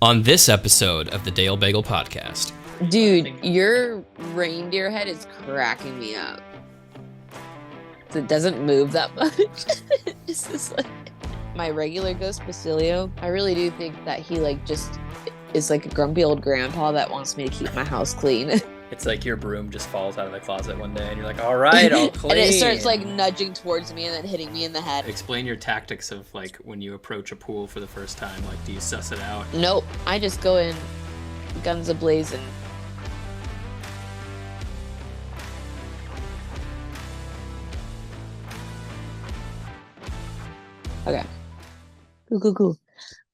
On this episode of the Dale Bagel Podcast. Dude, your reindeer head is cracking me up. It doesn't move that much. It's just like my regular ghost Basilio. I really do think that he just is like a grumpy old grandpa that wants me to keep my house clean. It's like your broom just falls out of the closet one day and you're like, all right, I'll clean. And it starts nudging towards me and then hitting me in the head. Explain your tactics of when you approach a pool for the first time. Do you suss it out? Nope. I just go in guns a-blazing. Okay. Cool.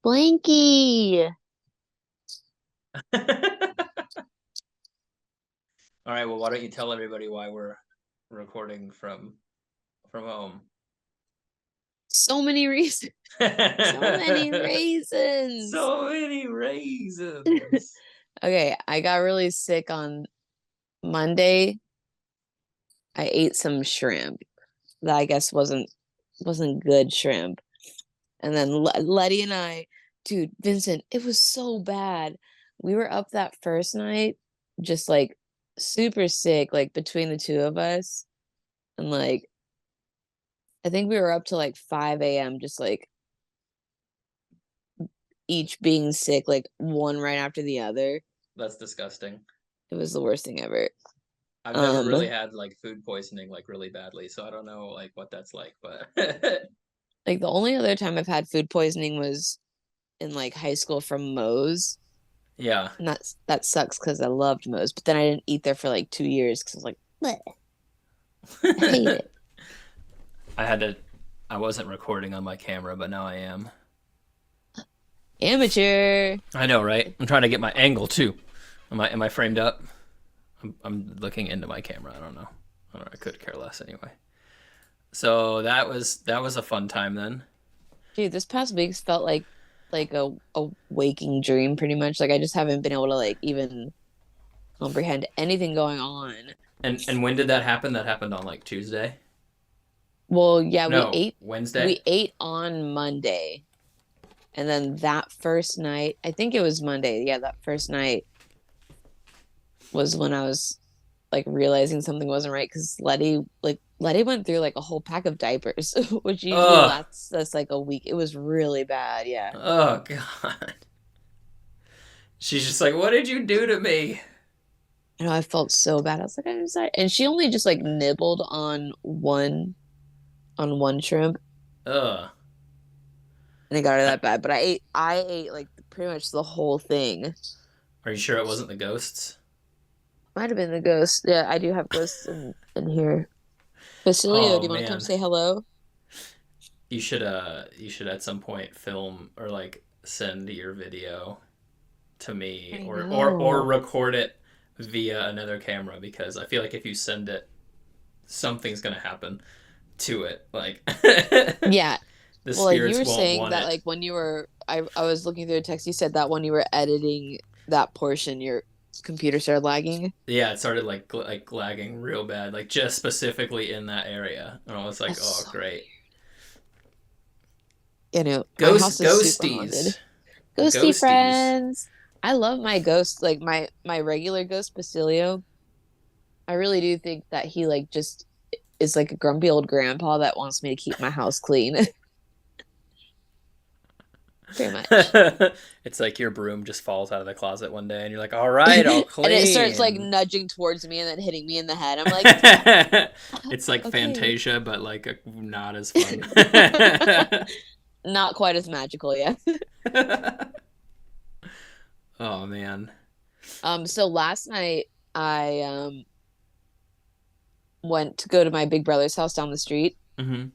Blanky! All right, well, why don't you tell everybody why we're recording from home? So many reasons. So many reasons. Okay, I got really sick on Monday. I ate some shrimp that I guess wasn't good shrimp. And then Letty and I, dude, Vincent, it was so bad. We were up that first night, just super sick, between the two of us. And I think we were up to 5 a.m. just each being sick, one right after the other. That's disgusting. It was the worst thing ever. I've never really had food poisoning really badly, so I don't know what that's like, but the only other time I've had food poisoning was in high school from Moe's. Yeah. And that sucks because I loved Moe's, but then I didn't eat there for 2 years because I was like, bleh. I hate it. I wasn't recording on my camera, but now I am. Amateur. I know, right? I'm trying to get my angle too. Am I framed up? I'm looking into my camera. I don't know. I could care less anyway. So that was a fun time then. Dude, this past week's felt like a waking dream pretty much. I just haven't been able to even comprehend anything going on. And when did that happen? That happened on Tuesday? Well, yeah, no, we ate Wednesday. We ate on Monday. And then that first night, I think it was Monday. Yeah, that first night was when I was realizing something wasn't right because Letty went through a whole pack of diapers, which usually lasts us a week. It was really bad, yeah. Oh God. She's just what did you do to me? I know, I felt so bad. I was I'm sorry. And she only just nibbled on one shrimp. Ugh. And it got her that bad. But I ate pretty much the whole thing. Are you sure it wasn't the ghosts? Might have been the ghost. Yeah, I do have ghosts in here. Basilio, do you want to come say hello? You should at some point film or send your video to me or record it via another camera because I feel if you send it, something's gonna happen to it. Yeah. The well, spirits you were won't saying want that it. when you were I was looking through a text, you said that when you were editing that portion, your computer started lagging. Yeah, it started lagging real bad, just specifically in that area, and I was like, That's oh so great. You know, Ghosties. Ghosty friends. I love my ghost, my regular ghost Basilio. I really do think that he just is a grumpy old grandpa that wants me to keep my house clean. Pretty much. It's your broom just falls out of the closet one day and you're like, all right, I'll clean. And it starts nudging towards me and then hitting me in the head. I'm like, it's okay. Fantasia, but not as fun. Not quite as magical, yeah. Oh man. So last night I went to go to my big brother's house down the street. Mm-hmm.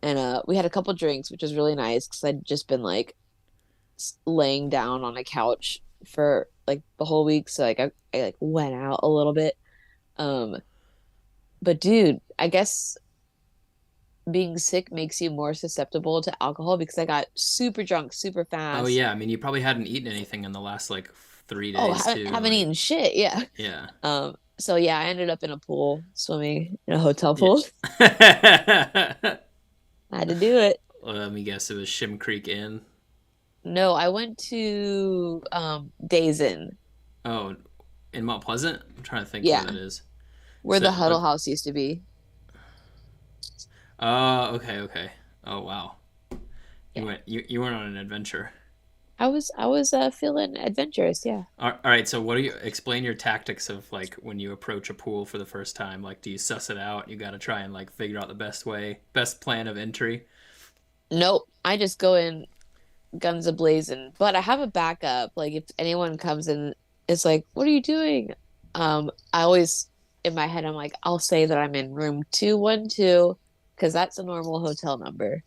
And we had a couple drinks, which was really nice because I'd just been laying down on a couch for the whole week. So I went out a little bit. But dude, I guess being sick makes you more susceptible to alcohol because I got super drunk super fast. Oh yeah, I mean you probably hadn't eaten anything in the last 3 days. Oh, haven't eaten shit. Yeah. Yeah. So yeah, I ended up in a pool swimming in a hotel pool. Yeah. I had to do it. Let me guess, it was Shim Creek Inn. No, I went to Days Inn. Oh, in Mount Pleasant. I'm trying to think where Yeah, that is. where So, the Huddle House used to be. okay, okay. Oh wow, Yeah. you went on an adventure. I was feeling adventurous, yeah. All right, so what do you explain your tactics of like when you approach a pool for the first time? Like, do you suss it out? You got to try and like figure out the best plan of entry. Nope. I just go in guns a blazing. But I have a backup. Like if anyone comes in, it's like, what are you doing? I always in my head I'm like, I'll say that I'm in room 212 because that's a normal hotel number.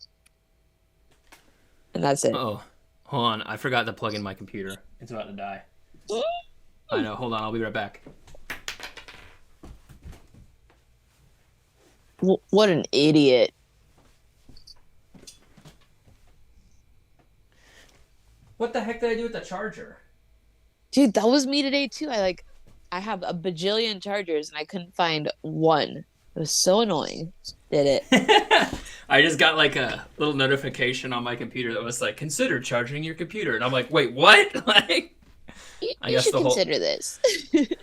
And that's it. Oh, hold on, I forgot to plug in my computer. It's about to die. I know. Hold on, I'll be right back. What an idiot. What the heck did I do with the charger? Dude, that was me today too. I have a bajillion chargers and I couldn't find one. It was so annoying. Did it? I just got like a little notification on my computer that was like, consider charging your computer. And I'm like, wait, what? Like, I You guess should the whole. consider this.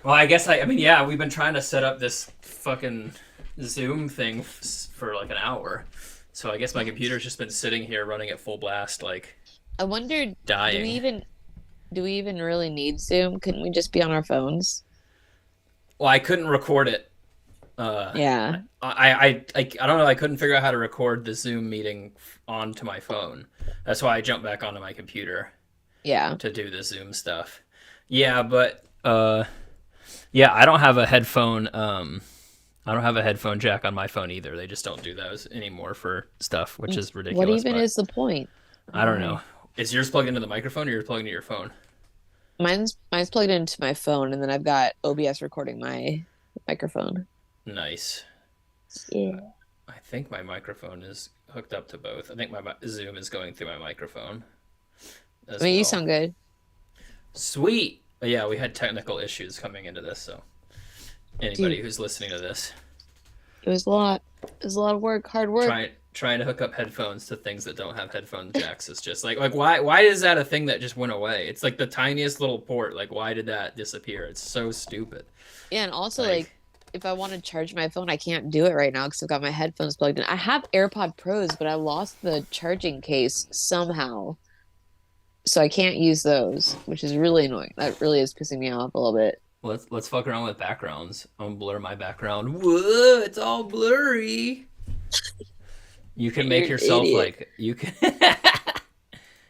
Well, I guess I mean, yeah, we've been trying to set up this fucking Zoom thing for like an hour. So I guess my computer's just been sitting here running at full blast, like I wondered, do we dying. even do we even really need Zoom? Couldn't we just be on our phones? Well, I couldn't record it. Uh, Yeah. I don't know. I couldn't figure out how to record the Zoom meeting onto my phone. That's why I jumped back onto my computer Yeah. to do the Zoom stuff. Yeah, but yeah, I don't have a headphone jack on my phone either. They just don't do those anymore for stuff, which is What ridiculous. even But is the point? I I don't don't know. know. Is yours plugged into the microphone or yours plugged into your phone? Mine's plugged into my phone and then I've got OBS recording my microphone. Nice. Yeah. I think my microphone is hooked up to both. I think my Zoom is going through my microphone I as mean, you well. sound good. Sweet. But yeah, we had technical issues coming into this, so anybody Dude, who's listening to this, it was a lot. It was a lot of work, hard work. trying to hook up headphones to things that don't have headphone jacks is just like why is that a thing that just went away? It's like the tiniest little port. Like why did that disappear? It's so stupid. Yeah, and also Like like if I want to charge my phone, I can't do it right now because I've got my headphones plugged in. I have AirPod Pros, but I lost the charging case somehow. So I can't use those, which is really annoying. That really is pissing me off a little bit. let's fuck around with backgrounds. I'm gonna blur my background. Whoa, it's all blurry. You can You're make an yourself idiot. like you can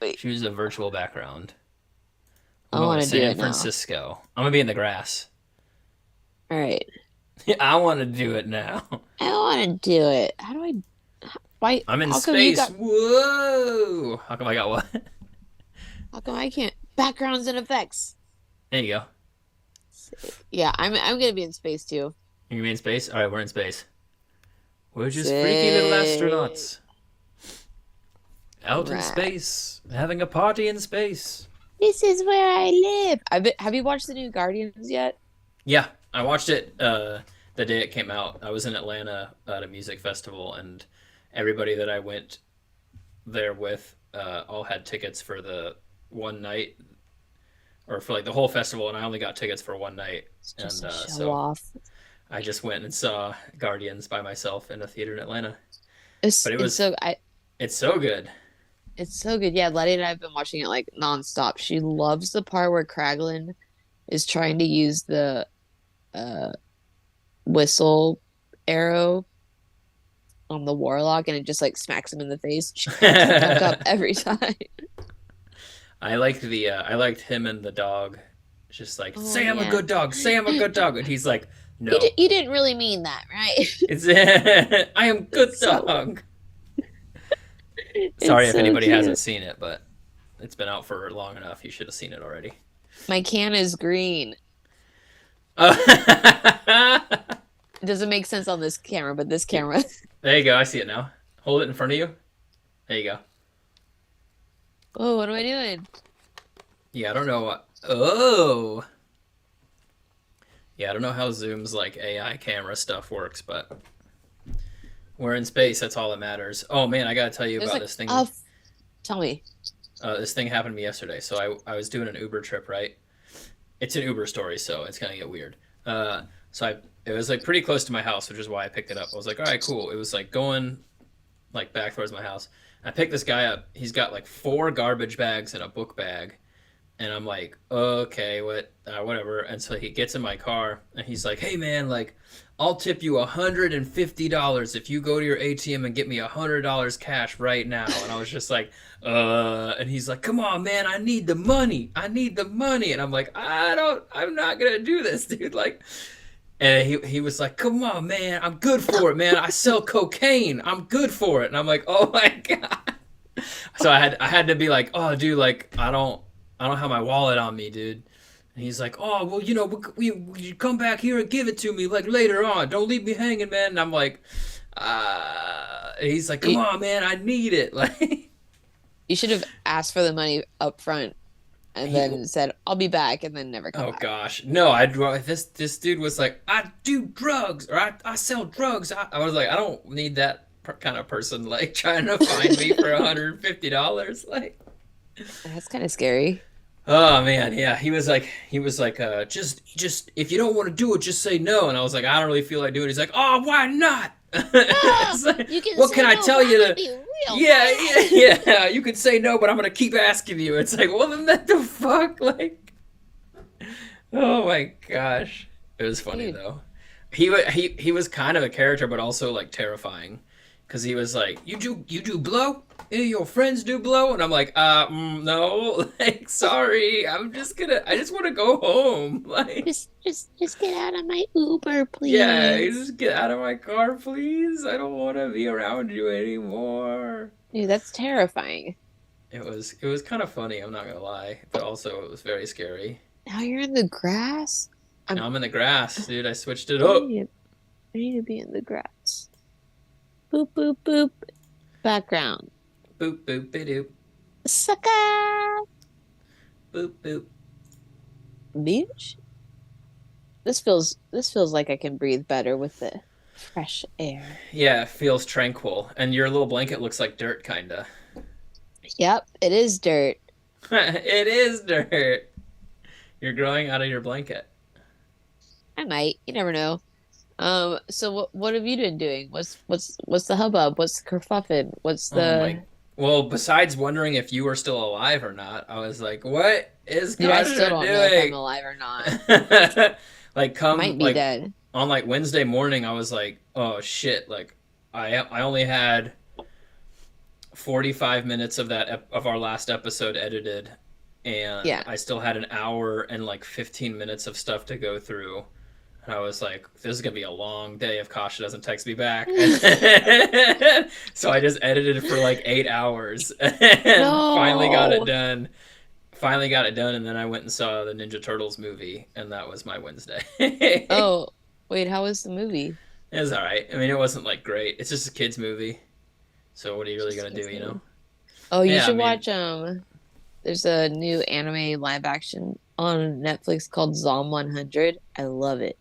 Wait, choose a virtual background. I'm I going to want to do San it now. Francisco. I'm gonna be in the grass. All right. I want to do it now. I want to do it. How do I? Why? I'm in How come you space. got? Whoa! How come I got what? How come I can't? Backgrounds and effects. There you go. Yeah, I'm gonna be in space too. You gonna be in space? All right, we're in space. We're just freaky little Sick. astronauts out in Right. space, having a party in space. This is where I live. Have you watched the new Guardians yet? Yeah, I watched it the day it came out. I was in Atlanta at a music festival, and everybody that I went there with all had tickets for the one night or for like the whole festival, and I only got tickets for one night, It's just and a show so off. I just went and saw Guardians by myself in a theater in Atlanta. It's But it's so I it's so good. it's so good. Yeah, Letty and I have been watching it like nonstop. She loves the part where Kraglin is trying to use the uh whistle arrow on the warlock and it just like smacks him in the face. She cracks the fuck up every time. I liked him and the dog. Just like Oh say I'm a yeah. good dog, say I'm a good dog, and he's like, no, You didn't really mean that, right? it's I am good It's so dog. Sorry it's if so anybody hasn't cute. seen it, but it's been out for long enough. You should have seen it already. My can is green. Oh. It doesn't make sense on this camera, but this camera. There you go. I see it now. Hold it in front of you. There you go. Oh, what am I doing? Yeah, I don't know what. Oh. Yeah, I don't know how Zoom's like AI camera stuff works, but we're in space. That's all that matters. Oh man, I gotta tell you There's about like this thing. oh, tell me. This thing happened to me yesterday. So I was doing an Uber trip, right? It's an Uber story, so it's gonna get weird. So it was like pretty close to my house, which is why I picked it up. I was like, all right, cool. It was like going like back towards my house. I picked this guy up. He's got like four garbage bags and a book bag, and I'm like, okay, whatever. And so he gets in my car and he's like, hey man, like, I'll tip you $150 if you go to your ATM and get me $100 cash right now. And I was just like, and he's like, come on, man, I need the money. I need the money. And I'm like, I'm not gonna do this, dude. Like, and he was like, come on, man, I'm good for it, man. I sell cocaine. I'm good for it. And I'm like, oh my God. So I had to be like, oh, dude, like, I don't have my wallet on me, dude. And he's like, oh, well, you know, you come back here and give it to me like later on. Don't leave me hanging, man. And I'm like, and he's like, come on, man, I need it. Like, You should have asked for the money up front and then said, I'll be back, and then never come back. Gosh. No, this dude was like, I do drugs, or I sell drugs. I was like, I don't need that kind of person, like, trying to find me for $150. Like, That's kind of scary. oh man, yeah. He was like, just if you don't want to do it, just say no. And I was like, I don't really feel like doing it. He's like, oh, why not? Like, You can what say can I no, tell but you I'm gonna to? be real Yeah, mad. yeah. You can say no, but I'm gonna keep asking you. It's like, well, then what the fuck? Like, oh my gosh, it was funny Dude, though. He was kind of a character, but also like terrifying, because he was like, you do blow? Any of your friends do blow? And I'm like, no, like, sorry, I just want to go home. Like, just get out of my Uber, yeah, you please. just get out of my car, please. I don't want to be around you anymore. Dude, that's terrifying. It was kind of funny, I'm not gonna lie, but also it was very scary. Now you're in the grass. Now I'm. I'm in the grass, dude. I switched it I up. need to, I need to be in the grass. Boop boop boop. Background. Boop boop doop. Sucker. Boop boop. Beach. This feels like I can breathe better with the fresh air. Yeah, it feels tranquil, and your little blanket looks like dirt, kinda. Yep, it is dirt. It is dirt. You're growing out of your blanket. I might. You never know. So what have you been doing? What's the hubbub? What's the kerfuffin? What's Oh my. the Well, besides wondering if you were still alive or not, I was like, what is Dude, I still Kasia don't know if I'm doing? alive or not. Like, Might come, be like, dead. on like Wednesday morning, I was like, oh shit, like, I only had 45 minutes of of our last episode edited, and Yeah. I still had an hour and like 15 minutes of stuff to go through. And I was like, this is gonna be a long day if Kasha doesn't text me back. And so I just edited it for like 8 hours and finally got it No. done. Finally got it done, and then I went and saw the Ninja Turtles movie, and that was my Wednesday. It Oh, wait, how was the movie? was all right. I mean, it wasn't like great. It's just a kids movie. So what are you really Just gonna kids do, you know? movie. Oh, you Yeah, I should mean, watch there's a new anime live action on Netflix called Zom 100. I love it.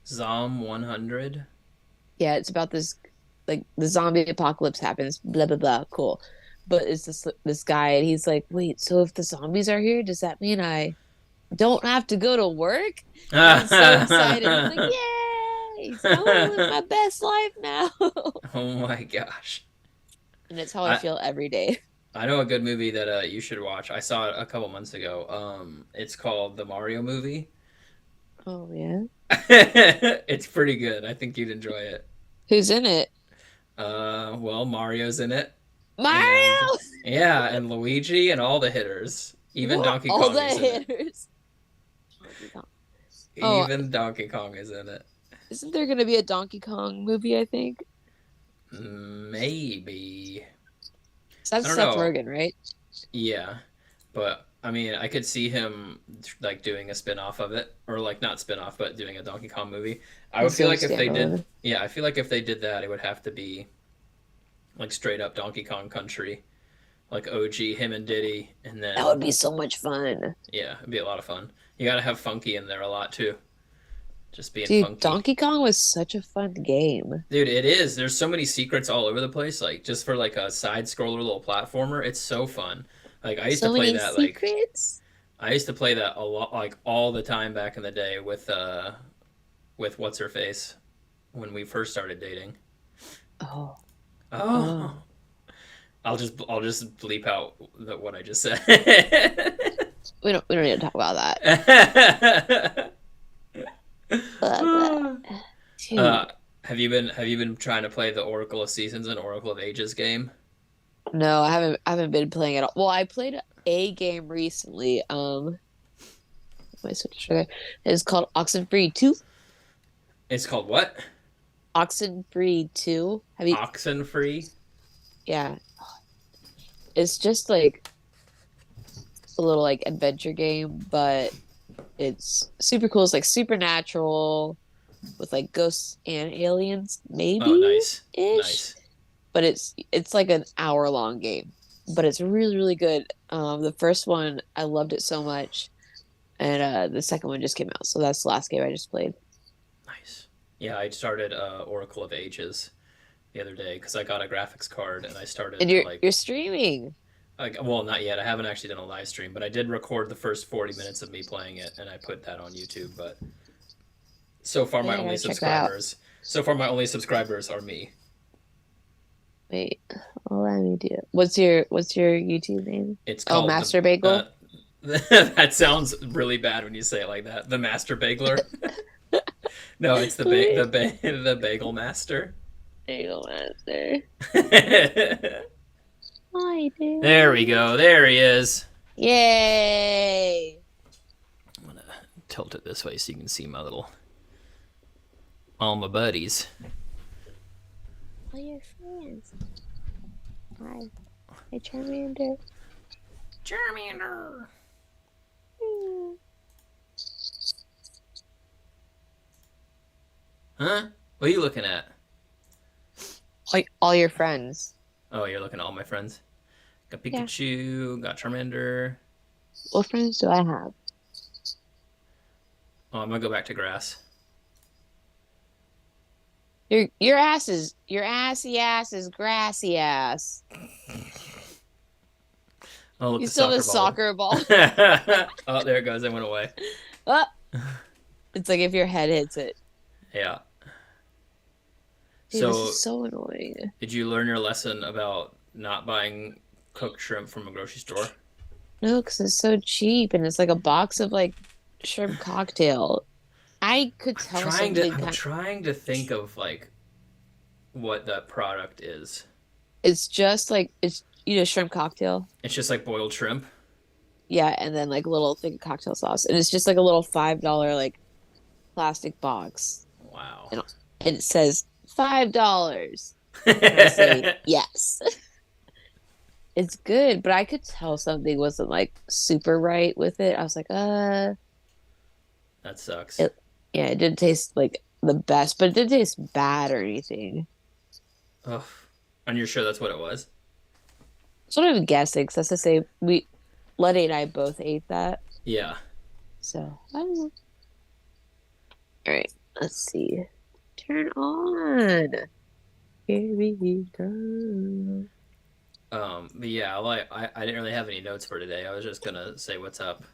Zom 100. Yeah, it's about this like the zombie apocalypse happens, blah blah blah, cool. But it's this guy and he's like, "Wait, so if the zombies are here, does that mean I don't have to go to work?" And he's so excited. He's like, Oh "Yay! So I want to live my best life now." my gosh. And it's how I I feel every day. I know a good movie that you should watch. I saw it a couple months ago. It's called The Mario Movie. Oh yeah. It's pretty good. I think you'd enjoy it. Who's in it? Well, Mario's in it, and Mario! yeah, and Luigi and all the hitters. Even What? Donkey All Kong the is in it. hitters. Donkey Kong. Oh, Even Donkey Kong is in it. isn't there gonna be a Donkey Kong movie, I think? Maybe. So I that's don't Seth know. Rogen, right? Yeah, but I mean, I could see him like doing a spin-off of it, or like not spin-off, but doing a Donkey Kong movie. I would His feel own like if they did, standalone. yeah, I feel like if they did that, it would have to be like straight up Donkey Kong Country, like OG, him and Diddy, and That then would be so much fun. yeah, it'd be a lot of fun. You gotta have Funky in there a lot too, just being Dude, funky. Donkey Kong was such a fun game. Dude, it is. There's so many secrets all over the place. Like just for like a side scroller little platformer, it's so fun. Like I used to So play many that like secrets. I used to play that a lot, like all the time back in the day with what's her face when we first started dating. Oh, Oh, oh. I'll just bleep out what I just said. We don't need to talk about that. uh, Dude, have you been trying to play the Oracle of Seasons and Oracle of Ages game? no, I haven't been playing at all. Well, I played a game recently. My Switch there. It's called Oxenfree 2. It's called what? Oxenfree 2. Have you? Oxenfree. Yeah, it's just like a little like adventure game, but it's super cool. It's like supernatural with like ghosts and aliens, Oh, maybe nice, ish. nice. But it's like an hour long game, but it's really really good. The first one I loved it so much, and the second one just came out, so that's the last game I just played. Nice. Yeah, I started Oracle of Ages the other day because I got a graphics card and I started And to you're streaming. well, not yet. I haven't actually done a live stream, but I did record the first 40 minutes of me playing it and I put that on YouTube. But so far, Oh, my yeah, I only gotta check that out. subscribers, so far my only subscribers are me. Wait, well, let me do it. What's your YouTube name? It's Oh, called Master the. Bagel. That sounds really bad when you say it like that. The Master Bagler. No, it's the Bagel Master. Bagel Master. There Hi, we dude. go. There he is. Yay! I'm gonna tilt it this way so you can see all my buddies. All your friends. Hi. Hey, Charmander. Charmander. Hmm. Huh? What are you looking at? All your friends. Oh, you're looking at all my friends. Got Yeah. Pikachu. Got Charmander. What friends do I have? Oh, I'm gonna go back to grass. Your assy ass is grassy ass. Oh, look, You the still have a soccer ball. soccer ball. Oh, there it goes. It went away. Ah, it's like if your head hits it. Yeah. Dude, this is So, so annoying. did you learn your lesson about not buying cooked shrimp from a grocery store? No, because it's so cheap and it's like a box of like shrimp cocktail. I could I'm tell trying to. something I'm kind. trying to think of like what that product is. It's just like it's shrimp cocktail. It's just like boiled shrimp. Yeah, and then like a little thing of cocktail sauce, and it's just like a little $5 like plastic box, Wow. and it says $5, and I say yes. It's good, but I could tell something wasn't like super right with it. I was like, That sucks. it, yeah, it didn't taste like the best, but it didn't taste bad or anything. Ugh. And you're sure that's what it was? So I'm guessing, because that's to say Letty and I both ate that. Yeah. So I don't know. All right, let's see. Turn on. Here we go. But yeah, I didn't really have any notes for today. I was just gonna say what's up.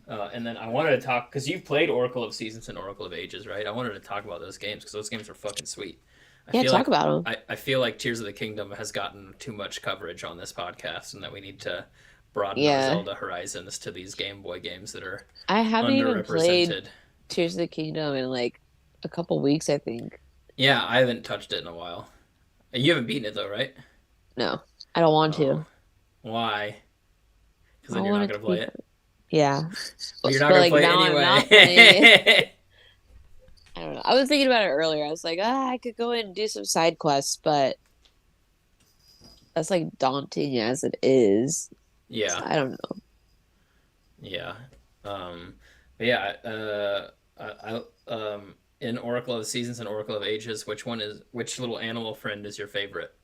And then I wanted to talk because you've played Oracle of Seasons and Oracle of Ages, right? I wanted to talk about those games because those games are fucking sweet. I Yeah, feel talk like about them. I feel like Tears of the Kingdom has gotten too much coverage on this podcast, and that we need to broaden our Yeah, Zelda horizons to these Game Boy games that are I haven't even played underrepresented. Tears of the Kingdom in like a couple weeks, I think. Yeah, I haven't touched it in a while. You haven't beaten it though, right? No, I don't want Oh, to. why? Because I then you're want not it to gonna play be, it. yeah. Well, you're But not gonna like play it now I'm not playing it. anyway. I don't know. I was thinking about it earlier. I was like, I could go in and do some side quests, but that's like daunting as it is. So Yeah, I don't know. yeah. But yeah, in Oracle of Seasons and Oracle of Ages, which little animal friend is your favorite?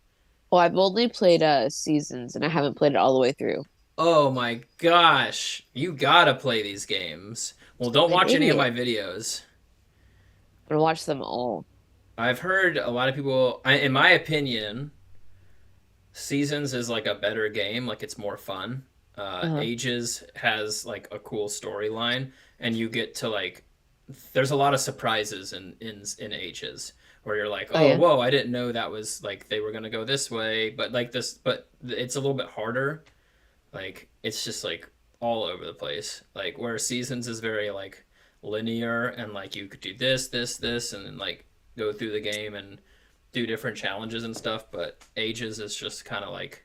Well, I've only played seasons and I haven't played it all the way through. Oh my gosh, you gotta play these games. Well, don't I'm an watch any of idiot. my videos. I'm gonna watch them all. I've heard a lot of people, in my opinion, Seasons is like a better game, like it's more fun. Uh-huh. Ages has like a cool storyline, and you get to like, there's a lot of surprises in Ages where you're like, Oh oh yeah. whoa, I didn't know that was like they were gonna go this way, but like this, but it's a little bit harder. Like it's just like all over the place. Like where Seasons is very like linear and like you could do this, and then like go through the game and do different challenges and stuff. But Ages is just kind of like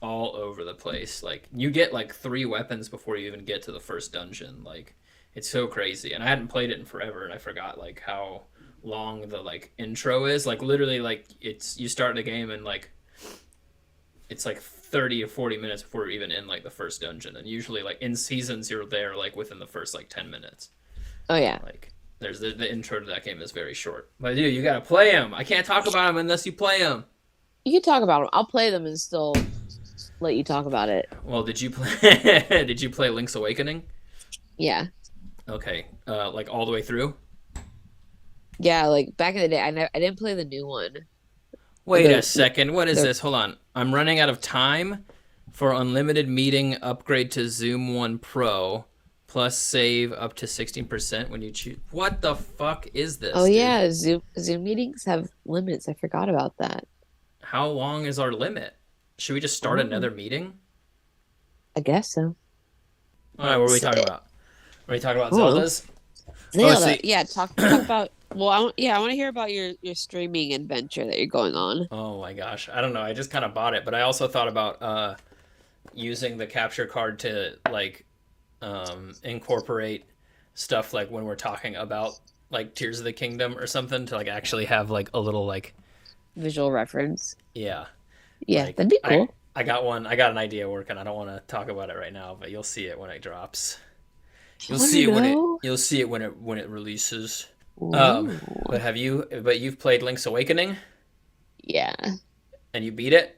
all over the place. Like you get like 3 weapons before you even get to the first dungeon. Like it's so crazy. And I hadn't played it in forever, and I forgot like how long the like intro is. Like literally, like it's you start the game and like it's like 30 or 40 minutes before you're even in like the first dungeon. And usually like in Seasons you're there like within the first like 10 minutes. Oh yeah. Like there's the intro to that game is very short. But dude, you gotta play them. I can't talk about them unless you play them. You can talk about them. I'll play them and still let you talk about it. Well, did you play? Did you play Link's Awakening? Yeah. Okay, like all the way through. Yeah, like back in the day, I didn't play the new one. Wait a second. What is The this? Hold on. I'm running out of time for unlimited meeting upgrade to Zoom One Pro, plus save up to 16% when you choose. What the fuck is Oh this, dude? yeah, Zoom meetings have limits. I forgot about that. How long is our limit? Should we just start Oh, another meeting? I guess so. All right, what are we So, talking about? Are we talking about oh, Zeldas? Oh, Zelda. see. Yeah, talk about. Well, I want to hear about your streaming adventure that you're going on. Oh my gosh, I don't know. I just kind of bought it, but I also thought about using the capture card to like incorporate stuff like when we're talking about like Tears of the Kingdom or something to like actually have like a little like Visual reference. yeah, Yeah, like that'd be cool. I got an idea working. I don't want to talk about it right now, but you'll see it when it drops. I want to know. You'll see it when it releases. Um, Ooh. but you've played Link's Awakening Yeah, and you beat it?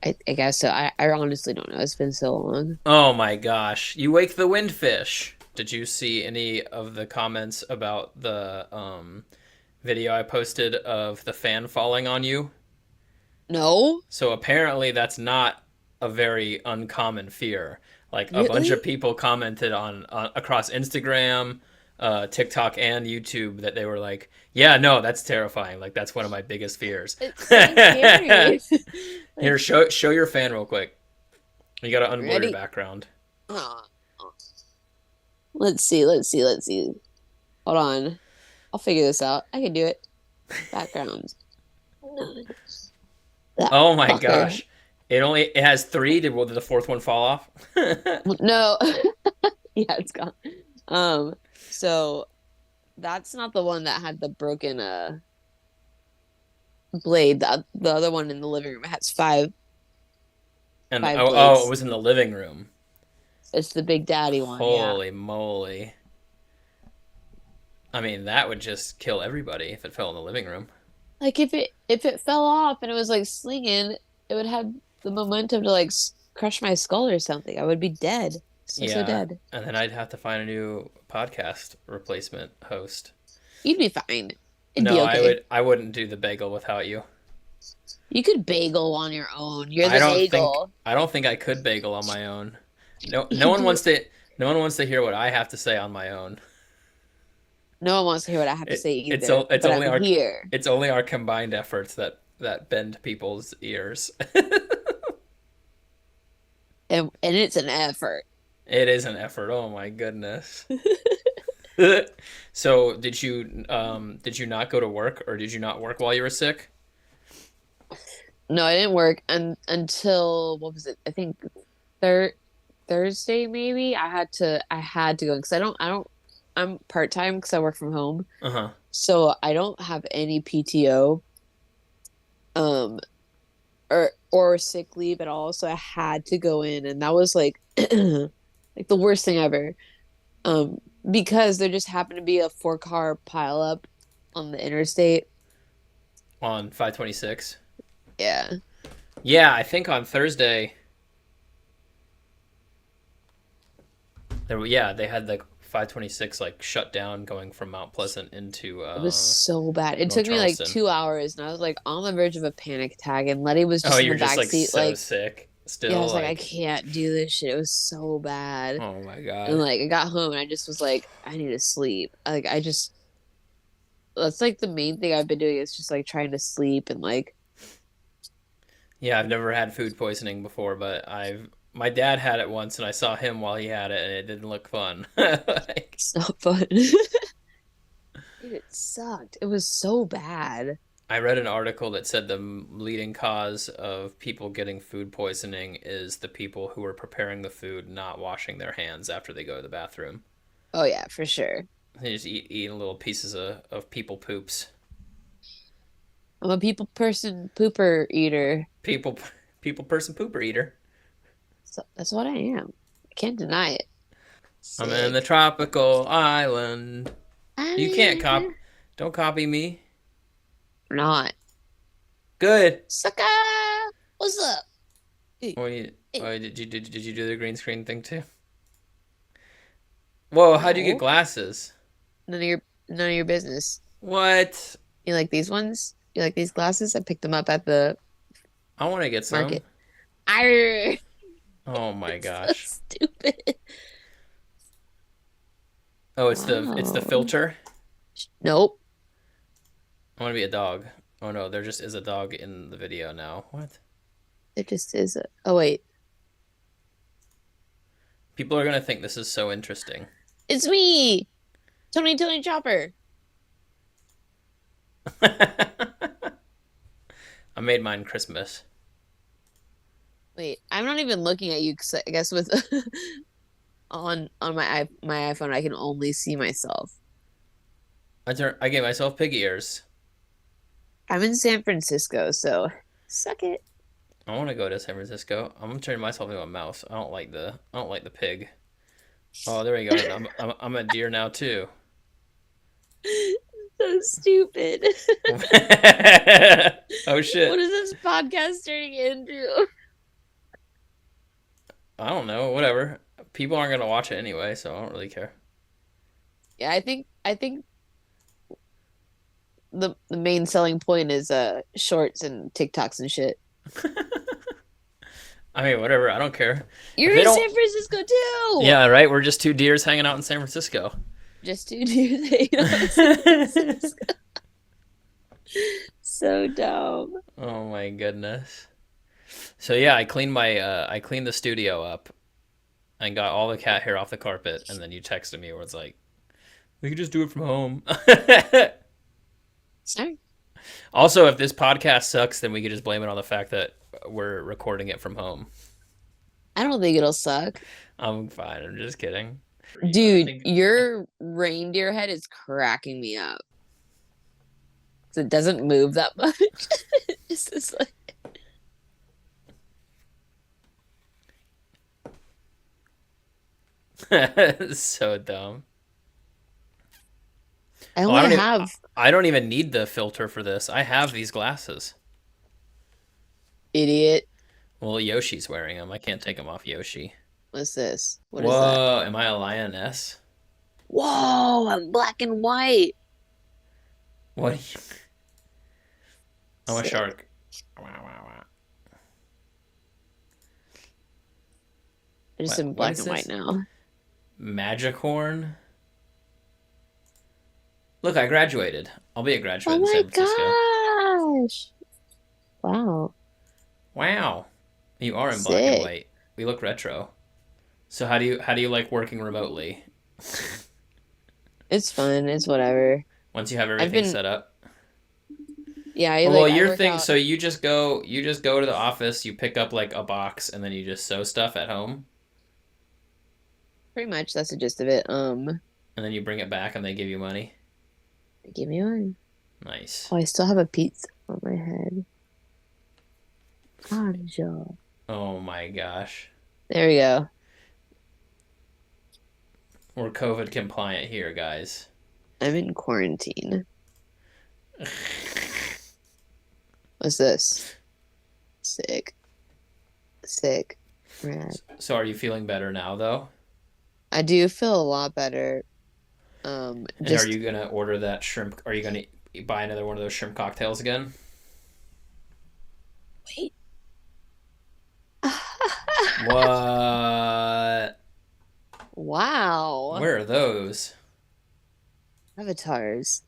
I guess so. I honestly don't know. It's been so long. Oh my gosh. You wake the windfish. Did you see any of the comments about the video I posted of the fan falling on you? No, So apparently that's not a very uncommon fear. Like a bunch of really? people commented on across Instagram, TikTok, and YouTube that they were like, "Yeah, no, that's terrifying. Like that's one of my biggest fears." It's so scary. Here, Like, show your fan real quick. You gotta unblur your ready? background. Uh, let's see. Hold on. I'll figure this out. I can do it. Background. That Oh my fucker. gosh. It has 3. Did the fourth one fall off? No. Yeah, it's gone. Um, so that's not the one that had the broken blade. The other one in the living room, it has And five oh, it blades. was in the living room. It's the Big Daddy one, yeah. Holy moly. I mean, that would just kill everybody if it fell in the living room. Like if it fell off and it was like slinging, it would have the momentum to like crush my skull or something. I would be dead. So Yeah, dead. and then I'd have to find a new podcast replacement host. You'd be fine. It'd No, be okay. I wouldn't do the bagel without you. You could bagel on your own. You're the bagel. I don't think I could bagel on my own. You could do. No one wants to hear what I have to say on my own. No one wants to hear what I have to say either, It's but only I'm here. it's only our combined efforts that bend people's ears. And it's an effort. It is an effort. Oh my goodness. So did you not go to work or did you not work while you were sick? No, it didn't work until what was it? I think thir Thursday maybe. I had to go because I don't I'm part-time because I work from home. Uh-huh. So I don't have any PTO um or sick leave at all. So I had to go in and that was like like the worst thing ever. Um because there just happened to be a 4-car pileup on the interstate. On 526. Yeah. Yeah, I think on Thursday they had like 526 like shut down going from Mount Pleasant into It was so bad. It North took me like Charleston. 2 hours and I was like on the verge of a panic attack and Letty was Oh, just in the you're just back like seat so like sick. Yeah, I Still was like, I like, can't do this shit. It was so bad. oh my And God. like I got home and I just was like, I need to sleep. Like I just that's like the main thing I've been doing is just like trying to sleep and like Yeah, I've never had food poisoning before, but my dad had it once and I saw him while he had it and it didn't look fun. Like, it's not fun. Dude, it sucked. It was so bad. I read an article that said the leading cause of people getting food poisoning is the people who are preparing the food not washing their hands after they go to the bathroom. Oh yeah, for sure. They just eating little pieces of people poops. I'm a people person pooper eater. People, people person pooper eater. So that's what I am. I can't deny it. I'm in the Sick. tropical island. I You can't mean, don't copy me. not. Good. Sucker! What's up? Hey, hey. Did you do the green screen thing too? Whoa, how'd you get No. glasses? None of your business. What? You like these ones? You like these glasses? I picked them up at the I want to get some. market. Arr! Oh my So gosh. stupid. Oh, it's the Wow. filter. Nope. I want to be a dog. Oh no, there just is a dog in the video now. What? It just is. Oh wait, People are gonna think this is so interesting. it's me, Tony Chopper. I made mine Christmas. Wait, I'm not even looking at you because I guess with on my iPhone I can only see myself. I gave myself pig ears. I'm in San Francisco, so suck it. I want to go to San Francisco. I'm gonna turn myself into a mouse. I don't like the pig. Oh, there we go. I'm a deer now too. So stupid. Oh What shit. is this podcast turning into? I don't know. Whatever. People aren't gonna watch it anyway, so I don't really care. Yeah, I think the main selling point is shorts and TikToks and shit. I mean, whatever. I don't care. If You're they in don't. San Francisco too. Yeah, right. We're just two deers hanging out in San Francisco. Just to do that in San Francisco. So dumb. Oh my goodness. So yeah, I cleaned the studio up and got all the cat hair off the carpet, and then you texted me where it's like, we could just do it from home. Sorry. Also, if this podcast sucks, then we could just blame it on the fact that we're recording it from home. I don't think it'll suck. I'm fine. I'm just kidding. Dude, your reindeer head is cracking me up. 'Cause it doesn't move that much. It's just like So dumb. I Oh, I only don't even. have I don't even need the filter for this. I have these glasses. idiot. Well, Yoshi's wearing them. I can't take them off Yoshi. What's this? What is that? Whoa, am I a lioness? Whoa, I'm black and white. What? I'm a Sick. shark. Wow, wow, wow. I just am What black is and white this? now. Magicorn? Look, I graduated. I'll be a graduate Oh in my San Francisco. gosh. Wow. Wow. You are in black and Sick. white. We look retro. So how do you like working remotely? It's fun. It's whatever. Once you have I've everything been set up? yeah, Oh, well, I your work thing, out so you just go to the office, you pick up like a box and then you just sew stuff at home pretty much that's the gist of it. and then you bring it back and they give you money. Give me one. Nice. Oh, I still have a pizza on my head. Conjo. Oh my gosh. There we go. We're COVID compliant here, guys. I'm in quarantine. What's this? Sick. Sick. Rad. So are you feeling better now though? I do feel a lot better. And are Just you gonna order that shrimp? Are you gonna buy another one of those shrimp cocktails again? wait. What? Wow. Where are those? Avatars.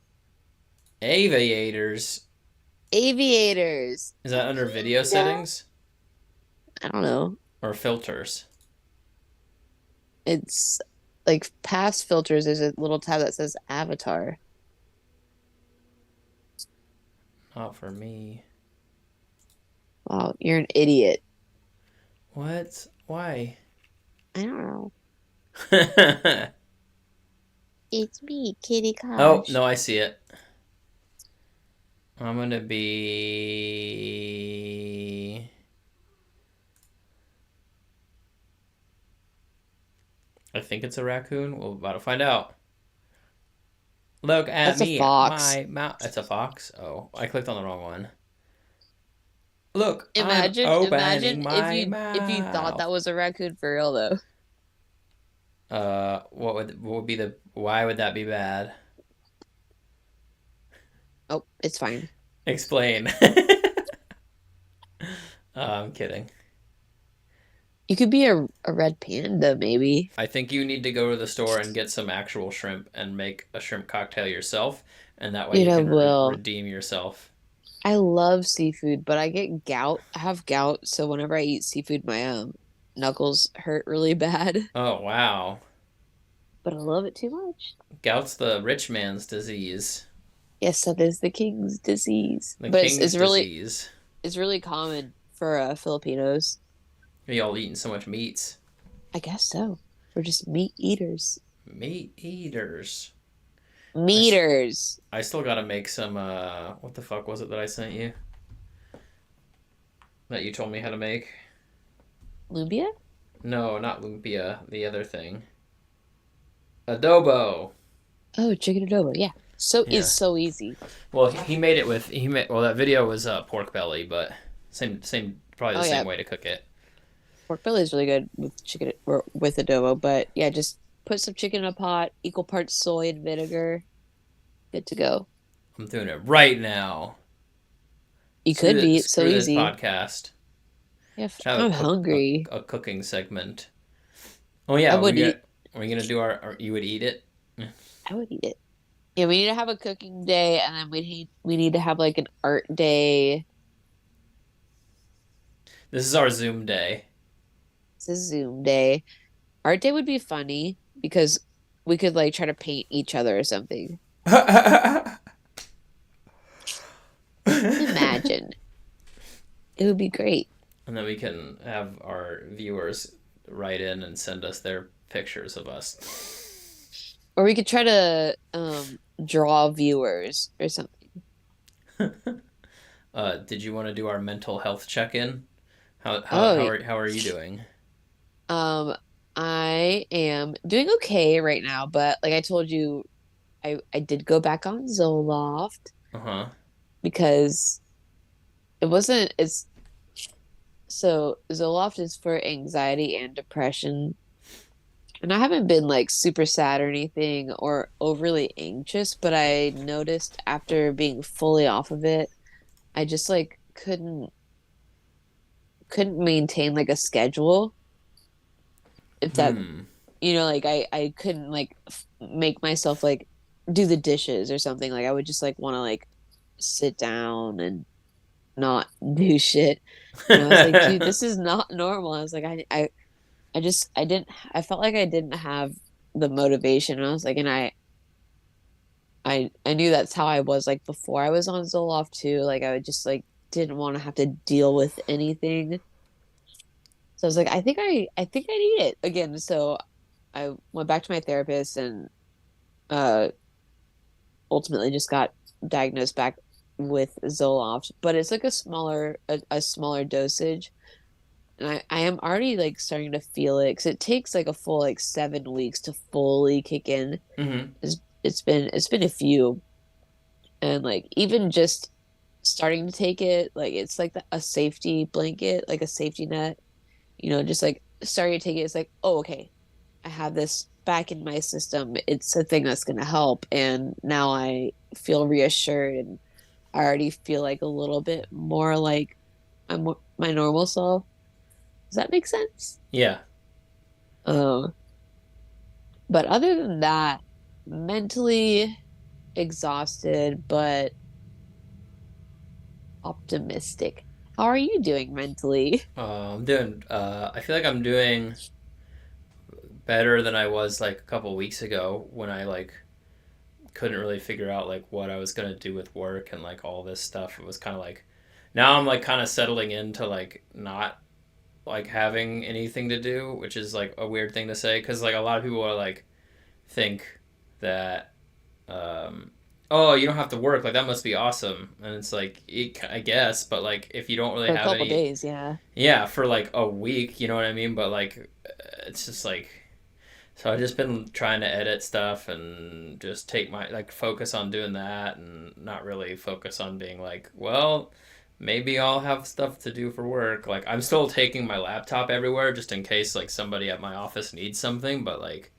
Aviators. Aviators. Is that under video No. settings I don't know. or filters? It's like past filters. There's a little tab that says avatar. Not for me. Wow, you're an idiot. What? Why? I don't know. Oh, It's me, Kitty Kosh. no, I see it. I'm gonna be. I think it's a raccoon. We're about to find out. Look at That's a me at fox. my mouth. It's a fox? Oh, I clicked on the wrong one. Look, I'm Imagine opening if my you thought mouth. that was a raccoon for real though. What would be the? Why would that be bad? Oh, it's fine. Explain. I'm kidding. You could be a red panda, maybe. I think you need to go to the store and get some actual shrimp and make a shrimp cocktail yourself, and that way Dude, you I can will. redeem yourself. I love seafood, but I get gout. I have gout, so whenever I eat seafood, my knuckles hurt really bad. Oh, wow. But I love it too much. Gout's the rich man's disease. Yes, that is the king's disease. The But king's disease. it's really common for Filipinos. Are y'all eating so much meats? I guess so. We're just meat eaters. Meat eaters. I, Meters. I still gotta make some, what the fuck was it that I sent you? That you told me how to make? Lumpia? No, not lumpia. The other thing. Adobo. Oh, chicken adobo. Yeah. So Yeah. it's so easy. Well, he made it with well that video was pork belly, but same probably the Oh same yeah, way to cook it. pork belly is really good with chicken or with adobo. But yeah, just put some chicken in a pot, equal parts soy and vinegar. Good to go. I'm doing it right now. You could be. It's so Screw this easy. podcast. Yeah, Should have I'm hungry. a cooking segment. Oh I yeah, would eat. are we gonna do you would eat it? I would eat it. Yeah, we need to have a cooking day, and then we need to have like an art day. This is our Zoom day. It's a Zoom day. Art day would be funny because we could like try to paint each other or something. Imagine. It would be great. And then we can have our viewers write in and send us their pictures of us. Or we could try to draw viewers or something. Did you want to do our mental health check-in? Oh, How are you doing? um, I am doing okay right now, but like I told you, I did go back on Zoloft Uh-huh. because it wasn't it's so Zoloft is for anxiety and depression. And I haven't been like super sad or anything or overly anxious, but I noticed after being fully off of it, I just like couldn't maintain like a schedule. If that, Hmm. like I couldn't like make myself like do the dishes or something. Like I would just like want to like sit down and not do shit. And I was like, dude, this is not normal. I was like, I didn't I felt like I didn't have the motivation. And I was like, and I knew that's how I was like before I was on Zoloft too. Like I would just like didn't want to have to deal with anything. So I was like, I think I need it again. So I went back to my therapist and uh ultimately just got diagnosed back with Zoloft, but it's like a smaller dosage. And I am already like starting to feel it because it takes like a full like 7 weeks to fully kick in. Mm-hmm. It's been a few, and like even just starting to take it, like it's like a safety blanket, like a safety net. Just like starting to take it, it's like, oh, okay, I have this back in my system. It's a thing that's gonna help, and now I feel reassured, and I already feel like a little bit more like I'm my normal self. Does that make sense? Yeah. Oh, but other than that, mentally exhausted, but optimistic. How are you doing mentally? I'm doing. I feel like I'm doing better than I was like a couple weeks ago when I like couldn't really figure out like what I was gonna do with work and like all this stuff. It was kind of like now I'm like kind of settling into like not like having anything to do, which is like a weird thing to say because like a lot of people are like think that oh, you don't have to work, like that must be awesome, and it's like I guess, but like if you don't really For a have couple any, days, yeah. yeah, for like a week, you know what I mean, but like it's just like, so I've just been trying to edit stuff and just take my like focus on doing that and not really focus on being like, well, maybe I'll have stuff to do for work. Like I'm still taking my laptop everywhere just in case like somebody at my office needs something, but like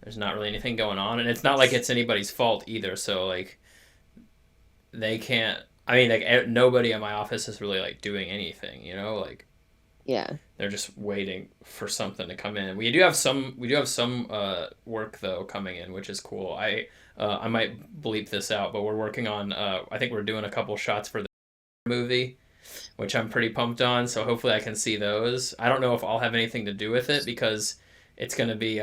there's not really anything going on, and it's not like it's anybody's fault either. So like they can't. I mean, like nobody at my office is really like doing anything. You know, like Yeah. they're just waiting for something to come in. We do have some. We do have some work though coming in, which is cool. I might bleep this out, but we're working on. I think we're doing a couple shots for the movie, which I'm pretty pumped on. So hopefully I can see those. I don't know if I'll have anything to do with it because it's gonna be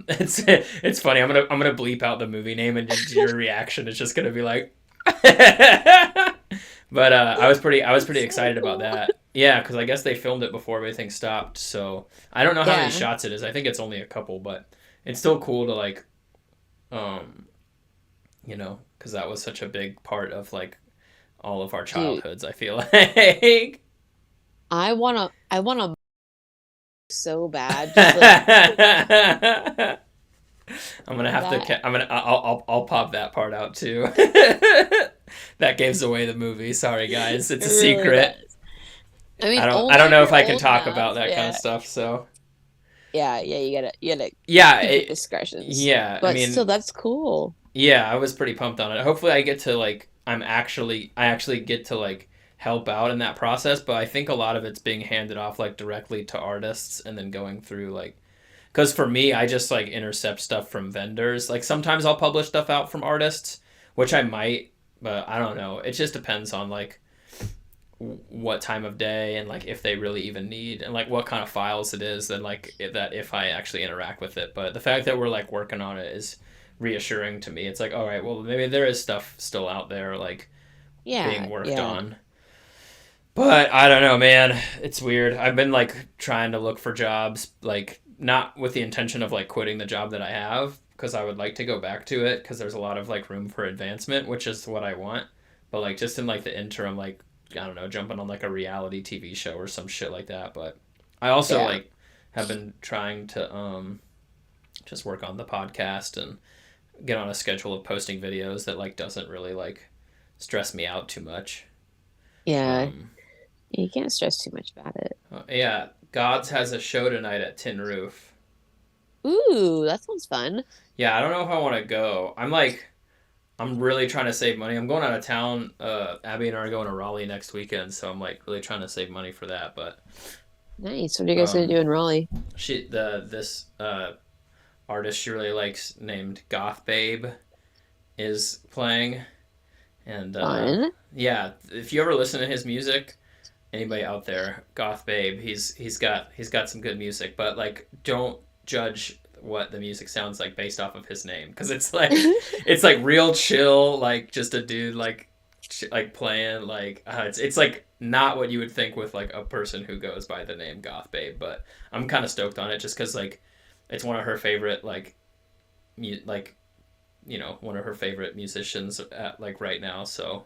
it's funny. I'm gonna bleep out the movie name and your reaction is just gonna be like. But I was pretty That's so excited about cool. that. Yeah, because I guess they filmed it before everything stopped. So I don't know how many Yeah. shots it is. I think it's only a couple, but it's still cool to like, um, because that was such a big part of like all of our Dude, childhoods. I feel like. I wanna so bad. Just like I'm gonna have to. that. I'll pop that part out too. That gives away the movie. Sorry, guys. It It's a really secret. does. I mean, I only don't if know if you're I can old talk enough. about that kind of Yeah. stuff. So Yeah, you gotta yeah, keep your discretions. yeah. I But still, mean, that's cool. yeah. I was pretty pumped on it. Hopefully, I get to like. I actually get to like help out in that process. But I think a lot of it's being handed off like directly to artists and then going through like. Because for me, I just like intercept stuff from vendors. Like sometimes I'll publish stuff out from artists, which I might, but I don't know. It just depends on like what time of day and like if they really even need and like what kind of files it is and like if I actually interact with it. But the fact that we're like working on it is reassuring to me. It's like, all right, well maybe there is stuff still out there like Yeah, being worked yeah. on. But I don't know, man. It's weird. I've been like trying to look for jobs, like not with the intention of like quitting the job that I have because I would like to go back to it because there's a lot of like room for advancement, which is what I want. But like just in like the interim, like I don't know, jumping on like a reality TV show or some shit like that. But I also Yeah. like have been trying to just work on the podcast and get on a schedule of posting videos that like doesn't really like stress me out too much. Yeah. Um, You can't stress too much about it. yeah, Gods has a show tonight at Tin Roof. Ooh, that sounds fun. Yeah, I don't know if I want to go. I'm like, I'm really trying to save money. I'm going out of town. Abby and I are going to Raleigh next weekend, so I'm like really trying to save money for that. But Nice. What are you guys gonna um, do in Raleigh? this artist she really likes named Goth Babe is playing, and Fun. yeah, if you ever listen to his music, anybody out there, Goth Babe, he's got some good music, but like don't judge what the music sounds like based off of his name because it's like real chill, like just a dude like like playing like it's like not what you would think with like a person who goes by the name Goth Babe, but I'm kind of stoked on it just because like it's one of her favorite like like one of her favorite musicians at like right now, so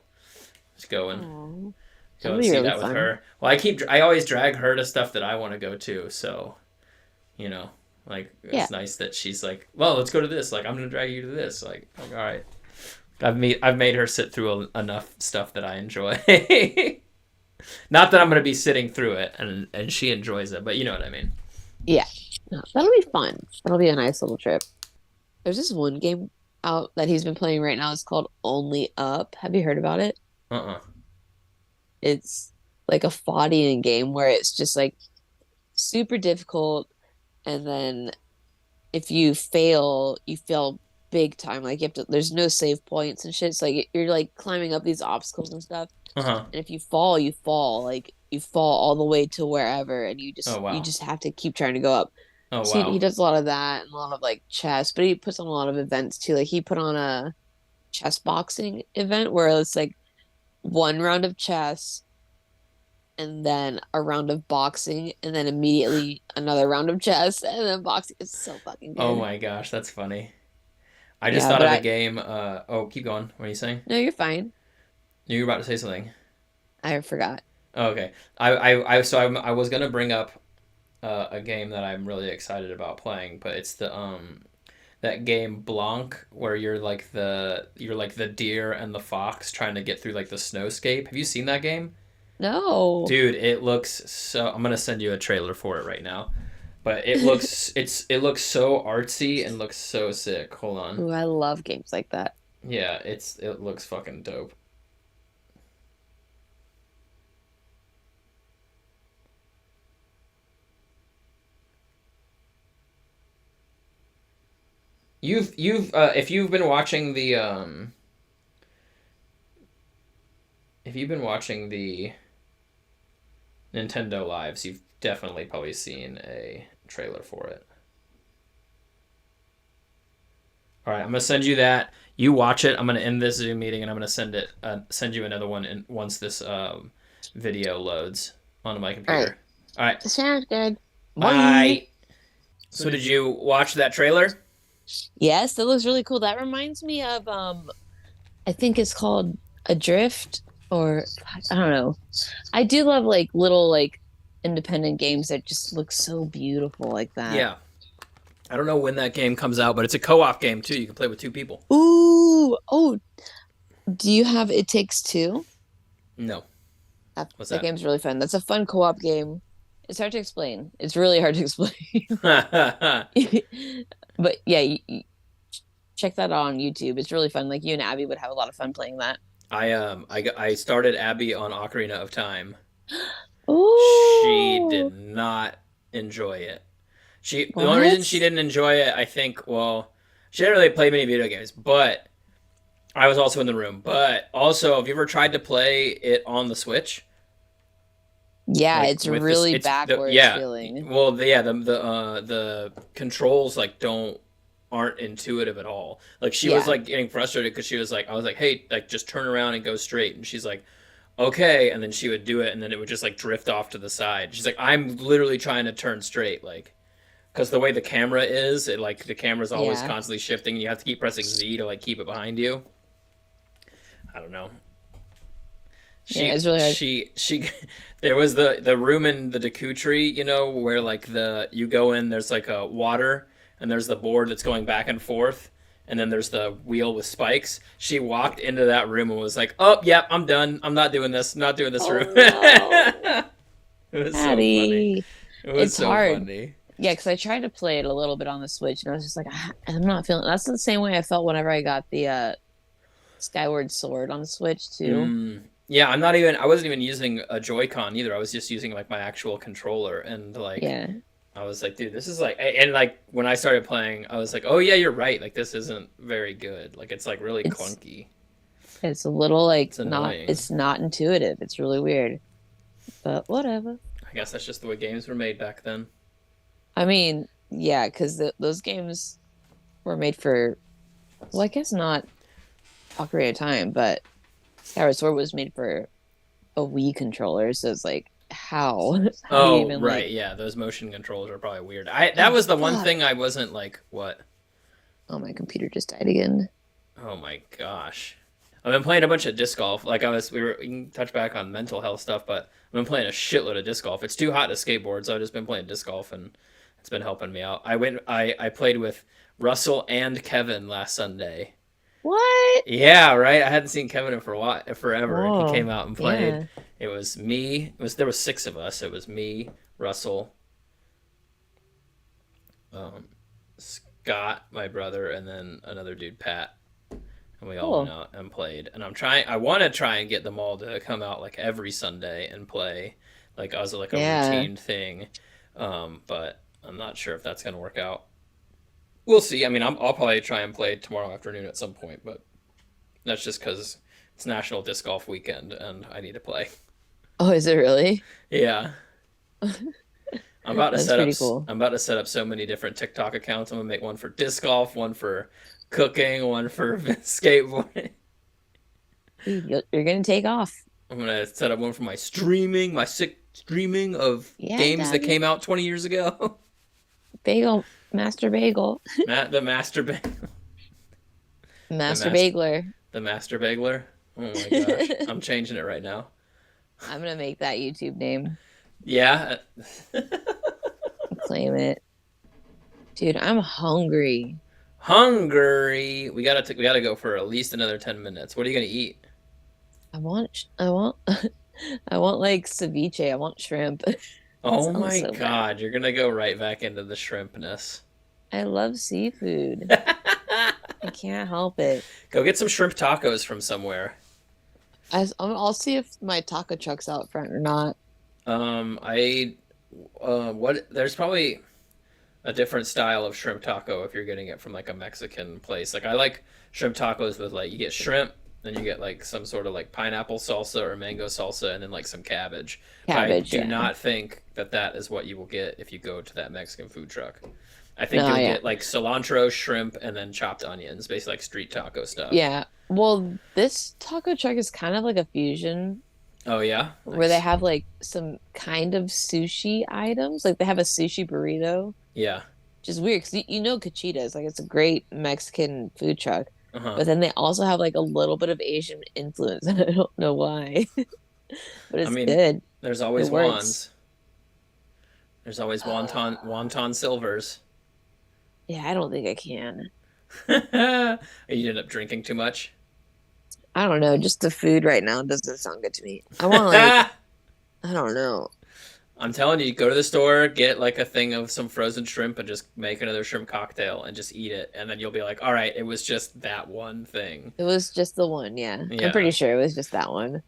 just going Oh, go that'll and be see really that with fun. her. Well, I always drag her to stuff that I want to go to, so you know, like Yeah. it's nice that she's like, well, let's go to this. Like I'm gonna drag you to this. Like all right. I've made her sit through enough stuff that I enjoy. Not that I'm gonna be sitting through it, and she enjoys it, but you know what I mean. Yeah. No, that'll be fun. That'll be a nice little trip. There's this one game out that he's been playing right now. It's called Only Up. Have you heard about it? Uh-uh. It's like a fighting game where it's just like super difficult, and then if you fail big time. Like you have to, there's no save points and shit. It's like you're like climbing up these obstacles and stuff. Uh-huh. And if you fall, you fall. Like you fall all the way to wherever, and Oh you wow. just have to keep trying to go up. Oh So wow. he does a lot of that and a lot of like chess, but he puts on a lot of events too. Like he put on a chess boxing event where it's like one round of chess and then a round of boxing and then immediately another round of chess and then boxing. It's so fucking Oh good. my gosh, that's funny. I just Yeah, thought but of a I game. Oh, keep going. What are you saying? no, you're fine. You were about to say something. I forgot. Oh, okay. I was gonna bring up a game that I'm really excited about playing, but it's the that game Blanc where you're like the deer and the fox trying to get through like the snowscape. Have you seen that game? No. Dude, it looks so I'm gonna send you a trailer for it right now. But it looks so artsy and looks so sick. Hold on. Ooh, I love games like that. Yeah, it looks fucking dope. You've if you've been watching the if you've been watching the Nintendo lives, you've definitely probably seen a trailer for it. All right, I'm gonna send you that. You watch it. I'm gonna end this Zoom meeting, and I'm gonna send you another one once this video loads onto my All right. computer. All right, Sounds good. Bye. bye. So did you watch that trailer? Yes, that looks really cool. That reminds me of I think it's called Adrift or I don't know. I do love like little like independent games that just look so beautiful like that. Yeah. I don't know when that game comes out, but it's a co-op game too. You can play with two people. Ooh, oh, do you have It Takes Two? No. That, What's that that? game's really fun. That's a fun co-op game. It's hard to explain. It's really hard to explain. But yeah, check that out on YouTube. It's really fun. Like you and Abby would have a lot of fun playing that. I started Abby on Ocarina of Time. She did Oh, not enjoy it. The only reason she what? didn't enjoy it, I think, well, she didn't really play many video games, but I was also in the room. But also, have you ever tried to play it on the Switch? Yeah, Like it's with this, really it's the backwards yeah. feeling. Well, the controls like don't aren't intuitive at all. Like she was Yeah, like getting frustrated because she was like, I was like, hey, like just turn around and go straight, and she's like, okay, and then she would do it, and then it would just like drift off to the side. She's like, I'm literally trying to turn straight, like because the way the camera is, it like the camera's always yeah, constantly shifting, and you have to keep pressing Z to like keep it behind you. I don't know. yeah. It's really hard. She there was the room in the Deku tree, you know, where like the you go in, there's like a water and there's the board that's going back and forth, and then there's the wheel with spikes. She walked into that room and was like, "Oh, yep, I'm done. I'm not doing this. I'm not doing this room." Oh no, It was so funny. Patty. It was It's so hard. funny. Yeah, because I tried to play it a little bit on the Switch, and I was just like, I'm not feeling. That's the same way I felt whenever I got the Skyward Sword on the Switch too. Yeah, I'm not even. I wasn't even using a Joy-Con either. I was just using like my actual controller, and like Yeah, I was like, dude, this is like, and like when I started playing, I was like, oh yeah, you're right. Like this isn't very good. Like it's like really it's clunky. it's a little like It's not. annoying. It's not intuitive. It's really weird, but whatever. I guess that's just the way games were made back then. I mean, yeah, because those games were made for. Well, I guess not Ocarina of Time, but Skyward Sword was made for a Wii controller, so it's like, how? How do you Oh even like? right, yeah, those motion controls are probably weird. I that Oh was the one fuck! thing I wasn't like, what? Oh, my computer just died again. Oh my gosh. I've been playing a bunch of disc golf. Like we can touch back on mental health stuff, but I've been playing a shitload of disc golf. It's too hot to skateboard, so I've just been playing disc golf, and it's been helping me out. I played with Russell and Kevin last Sunday. What? Yeah, right. I hadn't seen Kevin in for a while, forever, and he came Whoa. out and played. Yeah. It was me. There was six of us. It was me, Russell, um, Scott, my brother, and then another dude, Pat. And we all went Cool. out and played. And I'm trying. I want to try and get them all to come out like every Sunday and play, like as like a Yeah. routine thing. But I'm not sure if that's gonna work out. We'll see. I mean, I'll probably try and play tomorrow afternoon at some point, but that's just because it's National Disc Golf Weekend and I need to play. Oh, is it really? Yeah, I'm about to That's set up. pretty cool. I'm about to set up so many different TikTok accounts. I'm gonna make one for disc golf, one for cooking, one for skateboarding. Dude, you're gonna take off. I'm gonna set up one for my streaming, my sick streaming of Yeah, games that came Daddy. out 20 years ago. Bagel Master Bagel. Matt, the Master master, Bagler. the master bagler. Oh my gosh, I'm changing it right now. I'm gonna make that YouTube name. Yeah, Claim it. Dude, I'm hungry. hungry. We gotta go for at least another 10 minutes. What are you gonna eat? I want I want like ceviche. I want shrimp. That Oh sounds my so bad. god, you're gonna go right back into the shrimpness. I love seafood. I can't help it. Go get some shrimp tacos from somewhere. I'll see if my taco truck's out front or not. I what? There's probably a different style of shrimp taco if you're getting it from like a Mexican place. Like I like shrimp tacos with like you get shrimp, then you get like some sort of like pineapple salsa or mango salsa, and then like some cabbage. But I Cabbage, do yeah. not think that that is what you will get if you go to that Mexican food truck. I think No, you'll yeah. get like cilantro, shrimp, and then chopped onions, basically like street taco stuff. Yeah. Well, this taco truck is kind of like a fusion Oh yeah, where they nice. have like some kind of sushi items. Like they have a sushi burrito, Yeah. which is weird because you know Cachitas, like it's a great Mexican food truck. Uh huh. But then they also have like a little bit of Asian influence, and I don't know why, but I it's mean, good. there's It always works. wands. There's always Uh, wonton silvers. yeah, I don't think I can. You end up drinking too much. I don't know. Just the food right now doesn't sound good to me. I want like I don't know. I'm telling you, go to the store, get like a thing of some frozen shrimp, and just make another shrimp cocktail and just eat it, and then you'll be like, all right, it was just that one thing. It was just the one. Yeah, I'm Yeah. pretty sure it was just that one.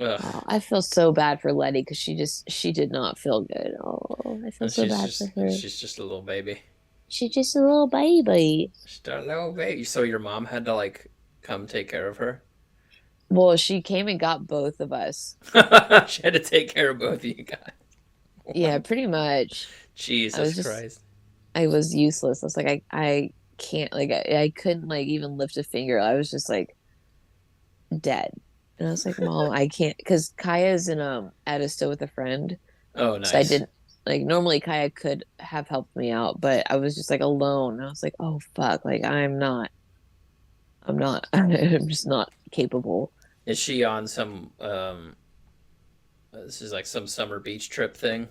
Ugh. Oh, I feel so bad for Letty because she did not feel good. Oh, I feel And so bad for her. she's just a little baby. She's just a little baby. Just a little baby. So your mom had to like come take care of her. Well, she came and got both of us. She had to take care of both of you guys. Oh my Yeah, pretty much. I Jesus was just Christ. I was useless. I was like I can't like I couldn't like even lift a finger. I was just like dead. And I was like, Mom, I can't because Kaya's in Edisto with a friend. Oh, So I nice. didn't like normally Kaya could have helped me out, but I was just like alone. And I was like, oh fuck, like I'm not I'm just not capable. Is she on some this is like some summer beach trip thing?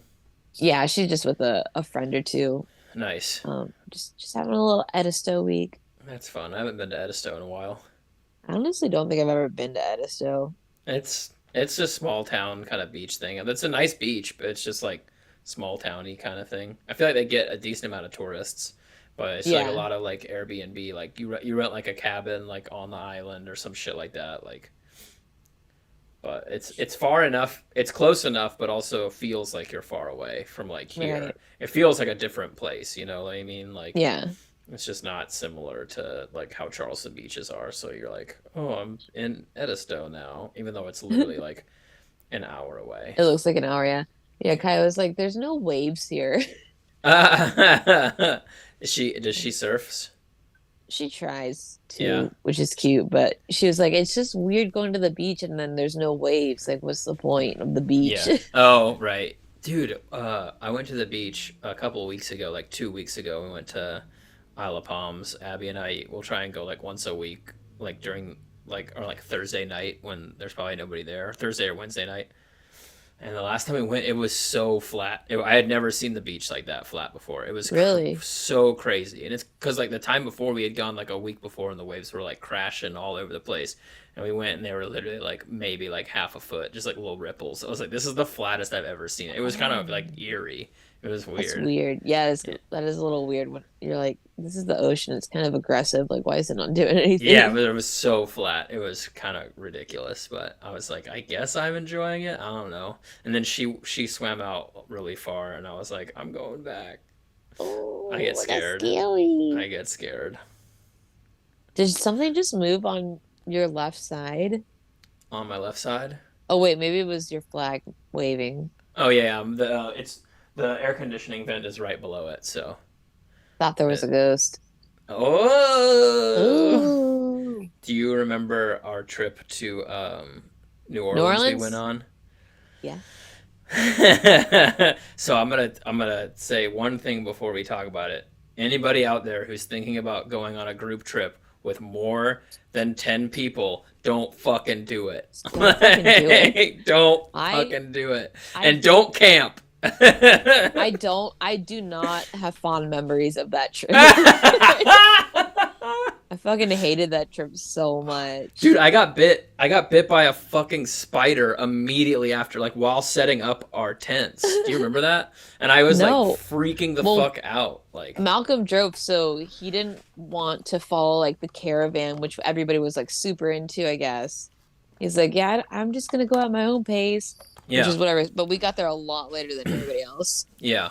Yeah, she's just with a friend or two. Nice. Just having a little Edisto week. That's fun. I haven't been to Edisto in a while. I honestly don't think I've ever been to Edisto. It's a small town kind of beach thing. And it's a nice beach, but it's just like small towny kind of thing. I feel like they get a decent amount of tourists, but it's like a Yeah, lot of like Airbnb, like you rent like a cabin like on the island or some shit like that. Like, but it's far enough. It's close enough, but also feels like you're far away from like here. right. It feels like a different place. You know what I mean? Like Yeah. it's just not similar to like how Charleston beaches are. So you're like, oh, I'm in Edisto now, even though it's literally It like an hour away. looks like an hour, yeah. Yeah, Kaya was like, there's no waves here. Does she surfs? She tries Yeah. to, which is cute, but she was like, it's just weird going to the beach and then there's no waves. Like, what's the point of the beach? Yeah. Oh, right. Dude, I went to the beach a couple of weeks ago, like 2 weeks ago. We went to Isle of Palms. Abby and I will try and go like once a week, like during like or like Thursday night when there's probably nobody there, Thursday or Wednesday night. And the last time we went, it was so flat. I had never seen the beach like that flat before. It was Really? so crazy, and it's because like the time before we had gone like a week before, and the waves were like crashing all over the place. And we went, and they were literally like maybe like half a foot, just like little ripples. I was like, this is the flattest I've ever seen it. It was kind of Oh, like eerie. It was That's weird. weird. Yeah, Yeah. that is a little weird when you're like, this is the ocean. It's kind of aggressive. Like, why is it not doing Yeah, anything? but it was so flat. It was kind of ridiculous, but I was like, I guess I'm enjoying it. I don't know. And then she swam out really far, and I was like, I'm going back. I get Oh, that's scared. scary. I get scared. Did something just move on your left side? On my left side. Oh, wait, maybe it was your flag waving. Oh yeah, the air conditioning vent is right below it. So, Thought there was it, a ghost. oh, Ooh. do you remember our trip to New New Orleans we went Orleans? on? Yeah. So I'm gonna say one thing before we talk about it. Anybody out there who's thinking about going on a group trip with more than 10 people, don't fucking do it. Just don't fucking do it. Don't I fucking do it. I And don't camp. I do not have fond memories of that trip. I fucking hated that trip so Dude, much. I got bit by a fucking spider immediately after, like while setting up our tents. Do you remember that? And I was like No. freaking the Well, fuck out. Like, Malcolm drove, so he didn't want to follow like the caravan, which everybody was like super into, I guess. He's like, yeah, I'm just gonna go at my own pace, which yeah. is whatever. But we got there a lot later than everybody else. Yeah.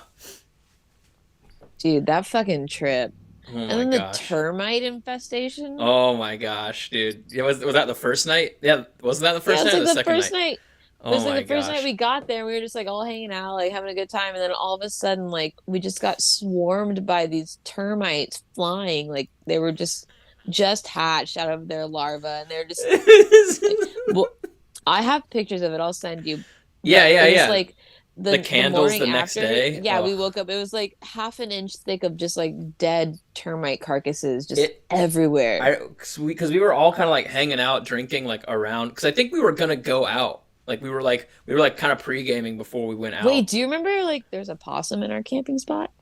Dude, that fucking trip. Oh And my then the gosh. termite infestation. Oh my gosh, dude. Yeah, was that the first night? Yeah, wasn't that the Yeah, first it's night or like the the second first night? night. It Oh was like my the first night gosh. we got there, and we were just like all hanging out, like having a good time, and then all of a sudden, like we just got swarmed by these termites flying, like they were just hatched out of their larva, and they're just like, well, I have pictures of it. I'll send you, Yeah, but yeah, it was yeah. like The the candles morning the next after. day. Yeah, Oh, we woke up. It was like half an inch thick of just like dead termite carcasses just it everywhere. I because we were all kind of like hanging out, drinking like around because I think we were gonna go out. Like we were like kind of pre-gaming before we went Wait, out. do you remember like there's a possum in our camping spot?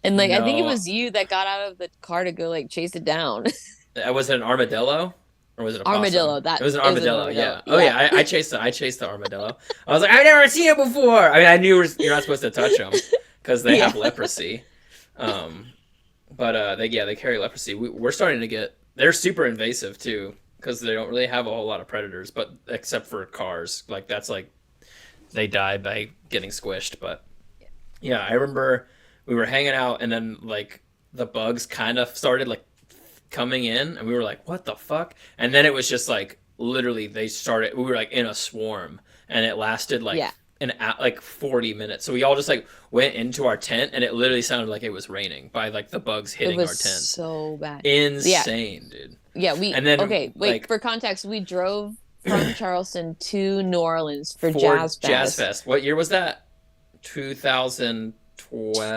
And like I think it No, was you that got out of the car to go like chase it down. was it an armadillo or was it a possum? Armadillo. It That was an it was an armadillo. armadillo. Yeah. Oh Yeah. yeah, I chased the armadillo. I was like, I've never seen it before. I mean, I knew you're not supposed to touch them because they Yeah. have leprosy. Um, but they carry leprosy. We're starting to get they're super invasive too because they don't really have a whole lot of predators, but except for cars, like that's like they die by getting squished. But yeah, I remember we were hanging out and then like the bugs kind of started like coming in and we were like, what the fuck? And then it was just like literally they started. We were like in a swarm and it lasted like Yeah. like 40 minutes. So we all just like went into our tent and it literally sounded like it was raining by like the bugs It hitting was our tents. so bad. Yeah. Insane, dude. Yeah, we And then okay, wait, like for context, we drove from Charleston to New Orleans for for Jazz Jazz Fest Fest. What year was that?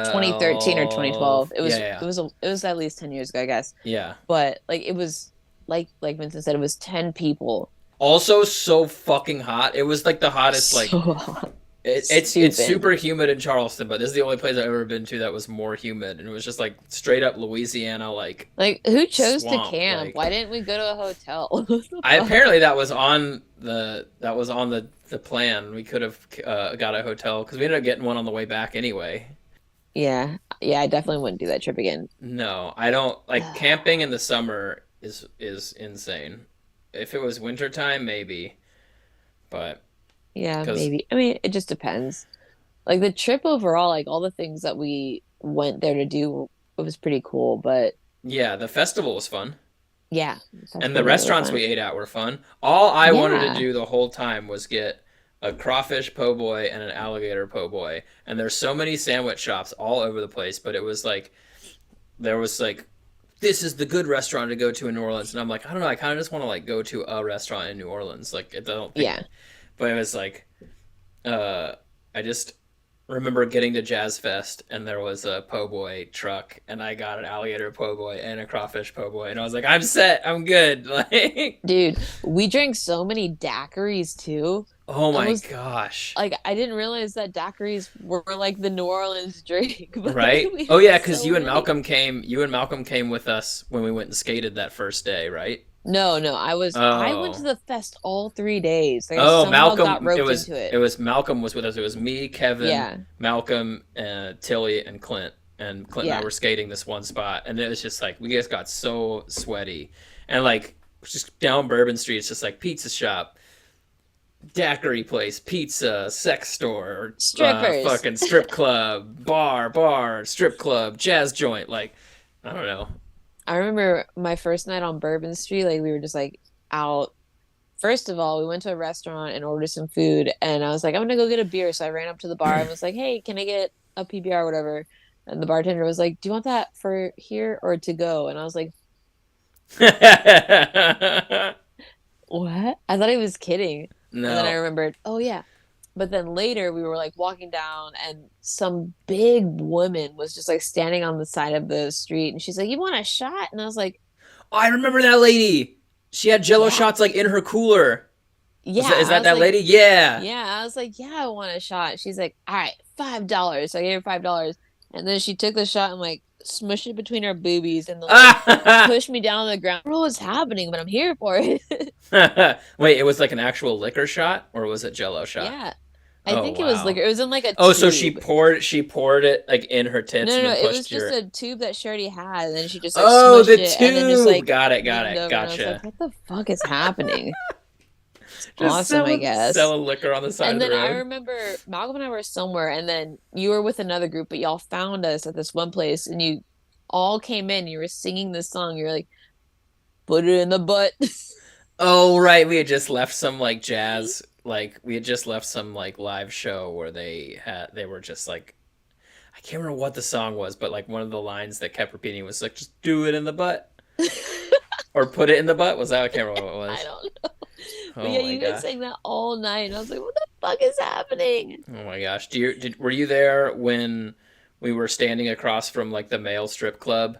twenty thirteen or 2012. 2012. It Yeah, was yeah. it was at least 10 years ago, I guess. Yeah. But like it was like Vincent said, it was 10 people. Also so fucking hot. It was like the hottest like So hot. it's Stupid. super humid in Charleston, but this is the only place I've ever been to that was more humid, and it was just like straight up Louisiana like Like, who chose to swamp. camp? Like Why didn't we go to a hotel? What the I fuck? apparently that was on the plan. We could have got a hotel because we ended up getting one on the way back anyway. Yeah, yeah, I definitely wouldn't do that trip again. No, I don't like camping in the summer is insane. If it was wintertime, maybe, but Yeah, because maybe. I mean, it just depends. Like the trip overall, like all the things that we went there to do, it was pretty cool. But yeah, the festival was fun. yeah, And the festival was really restaurants fun. we ate at were fun. All I wanted to Yeah, do the whole time was get a crawfish po' boy and an alligator po' boy. And there's so many sandwich shops all over the place, but it was like there was like this is the good restaurant to go to in New Orleans, and I'm like I don't know, I kind of just want to like go to a restaurant in New Orleans. Like I don't think, yeah. but it was like uh, I just remember getting to Jazz Fest and there was a po' boy truck and I got an alligator po' boy and a crawfish po' boy and I was like, I'm set, I'm good. Like, Dude, we drank so many daiquiris too. Oh I my was gosh. like, I didn't realize that daiquiris were like the New Orleans drink, but Right? we Oh had yeah, because so many. You and Malcolm came with us when we went and skated that first day, right? No, no, I went to Oh. the fest all 3 days. Like I Oh, somehow got Malcolm. roped into it. It was Malcolm was with us. It was me, Kevin, Yeah, Malcolm, Tilly, and Clint. And Clint and I yeah. were skating this one spot, and it was just like we just got so sweaty, and like just down Bourbon Street, it's just like pizza shop, daiquiri place, pizza, sex store, Strippers. fucking strip club, bar, strip club, jazz joint. Like, I don't know. I remember my first night on Bourbon Street, like we were just like out. First of all, we went to a restaurant and ordered some food, and I was like, I'm gonna go get a beer. So I ran up to the bar and was like, Hey, can I get a PBR or whatever? And the bartender was like, Do you want that for here or to go? And I was like, What? I thought he was kidding. And then I No. remembered, oh yeah. But then later we were like walking down and some big woman was just like standing on the side of the street and she's like, You want a shot? And I was like, Oh, I remember that lady. She had Jello Yeah. shots like in her cooler. Yeah. Is I that was that like, lady? Yeah. Yeah. I was like, Yeah, I want a shot. She's like, All right, $5. So I gave her $5. And then she took the shot and like smushed it between her boobies and then like pushed me down on the ground. I don't know what's happening, but I'm here for it. Wait, it was like an actual liquor shot or was it Jello shot? Yeah. I Oh think it was wow. liquor. It was in like a Oh, so tube. she poured it like in her tits No, and no, then no. It was pushed just your. a tube that she already had, and then she just like Oh, smushed the it and then just tube. like Got it. Got leaned it. over, and I was like, Gotcha. "What the fuck is happening?" It's Just awesome, I guess. selling liquor on the side And of the then I road. remember Malcolm and I were somewhere, and then you were with another group, but y'all found us at this one place, and you all came in. You were singing this song. You were like, "Put it in the butt." Oh right, we had just left some like jazz. Like we had just left some like live show where they were just like I can't remember what the song was, but like one of the lines that kept repeating was like just do it in the butt or put it in the butt. Was that I can't remember what it I was. don't know, but Oh yeah, my you guys gosh. sang that all night, and I was like, "What the fuck is happening?" Oh my gosh. Were you there when we were standing across from like the male strip club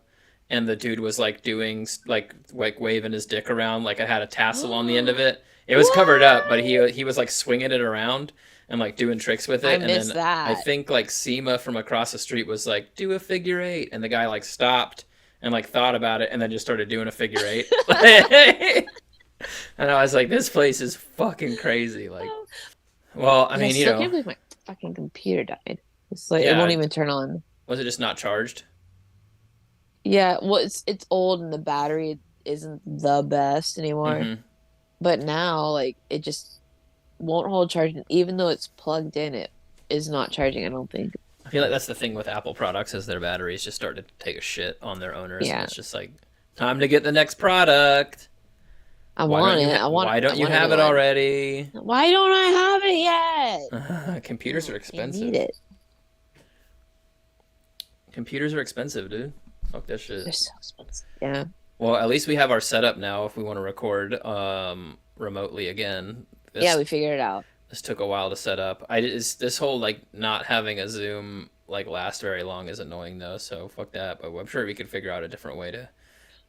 and the dude was like doing like waving his dick around like it had a tassel on the end of it. It was covered up, but What? he was like swinging it around and like doing tricks with I it and missed then I that. think like Seema from across the street was like do a figure eight and the guy like stopped and like thought about it and then just started doing a figure eight. And I was like this place is fucking crazy like well, I Yeah, I mean, still can't believe my fucking computer died. It's like it won't yeah, even turn on. was it just not charged? Yeah, well, it's old and the battery isn't the best anymore. Mm-hmm. But now, like, it just won't hold charging, even though it's plugged in. It is not charging. I don't think. I feel like that's the thing with Apple products is their batteries just start to take a shit on their owners, and Yeah, it's just like time to get the next product. I want it. Why I don't you want a have new it one. already? Why don't I have it yet? Computers are I need expensive. it. Computers are expensive, dude. Fuck that shit. They're so expensive. Yeah. Well, at least we have our setup now. If we want to record remotely again, Yeah, this we figured it out. this took a while to set up. This whole like not having a Zoom like last very long is annoying though. So fuck that. But I'm sure we could figure out a different way to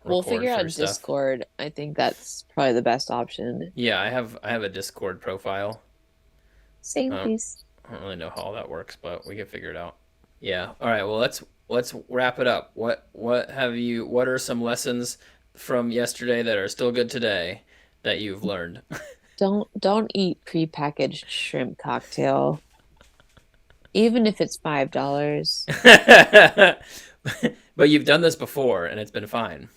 We'll record figure through out stuff. Discord. I think that's probably the best option. Yeah, I have a Discord profile. Same, I don't, please. I don't really know how all that works, but we can figure it out. Yeah. All right. Well, let's wrap it up. What are some lessons from yesterday that are still good today that you've learned? Don't eat prepackaged shrimp cocktail, even if it's $5. But you've done this before and it's been fine.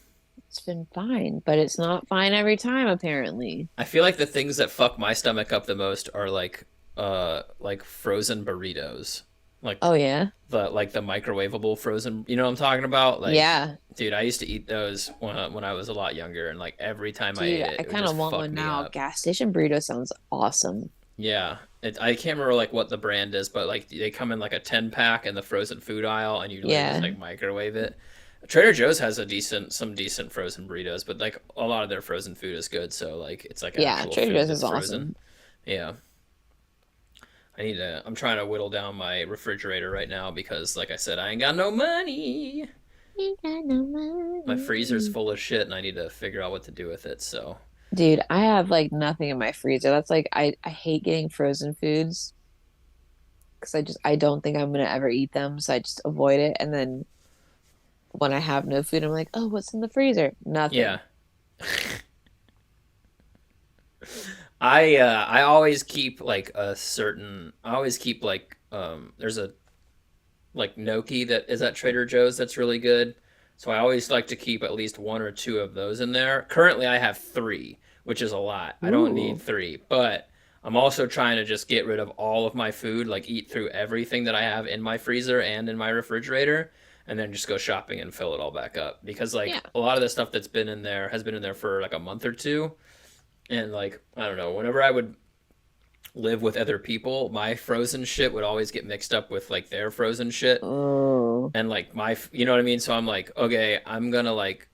It's been fine, but it's not fine every time, apparently. I feel like the things that fuck my stomach up the most are like frozen burritos. Like Oh yeah. the microwavable frozen, you know what I'm talking about? Like Yeah. dude, I used to eat those when I was a lot younger and like every time I Dude, ate it, I it would kind of just want fuck one me now. up. Gas station burrito sounds awesome. Yeah. I can't remember like what the brand is, but like they come in like a 10 pack in the frozen food aisle and you like just Yeah. like microwave it. Trader Joe's has some decent frozen burritos, but like a lot of their frozen food is good, so like it's like Yeah, actual Trader food Joe's that's is frozen. awesome. Yeah. I'm trying to whittle down my refrigerator right now because like I said, I ain't got no money. Ain't got no My freezer's money. full of shit and I need to figure out what to do with it, so Dude, I have like nothing in my freezer. That's like I hate getting frozen foods because I don't think I'm gonna ever eat them, so I just avoid it. And then when I have no food, I'm like, oh, what's in the freezer? Yeah. Nothing. I always keep like a certain I always keep like there's a like gnocchi that is at Trader Joe's that's really good. So I always like to keep at least one or two of those in there. Currently I have 3, which is a lot. I don't need Ooh. 3, but I'm also trying to just get rid of all of my food, like eat through everything that I have in my freezer and in my refrigerator, and then just go shopping and fill it all back up. Because Yeah. like a lot of the stuff that's been in there has been in there for like a month or two, and like I don't know, whenever I would live with other people, my frozen shit would always get mixed up with like their frozen shit, Oh. and like you know what I mean. So I'm like, okay, I'm gonna like,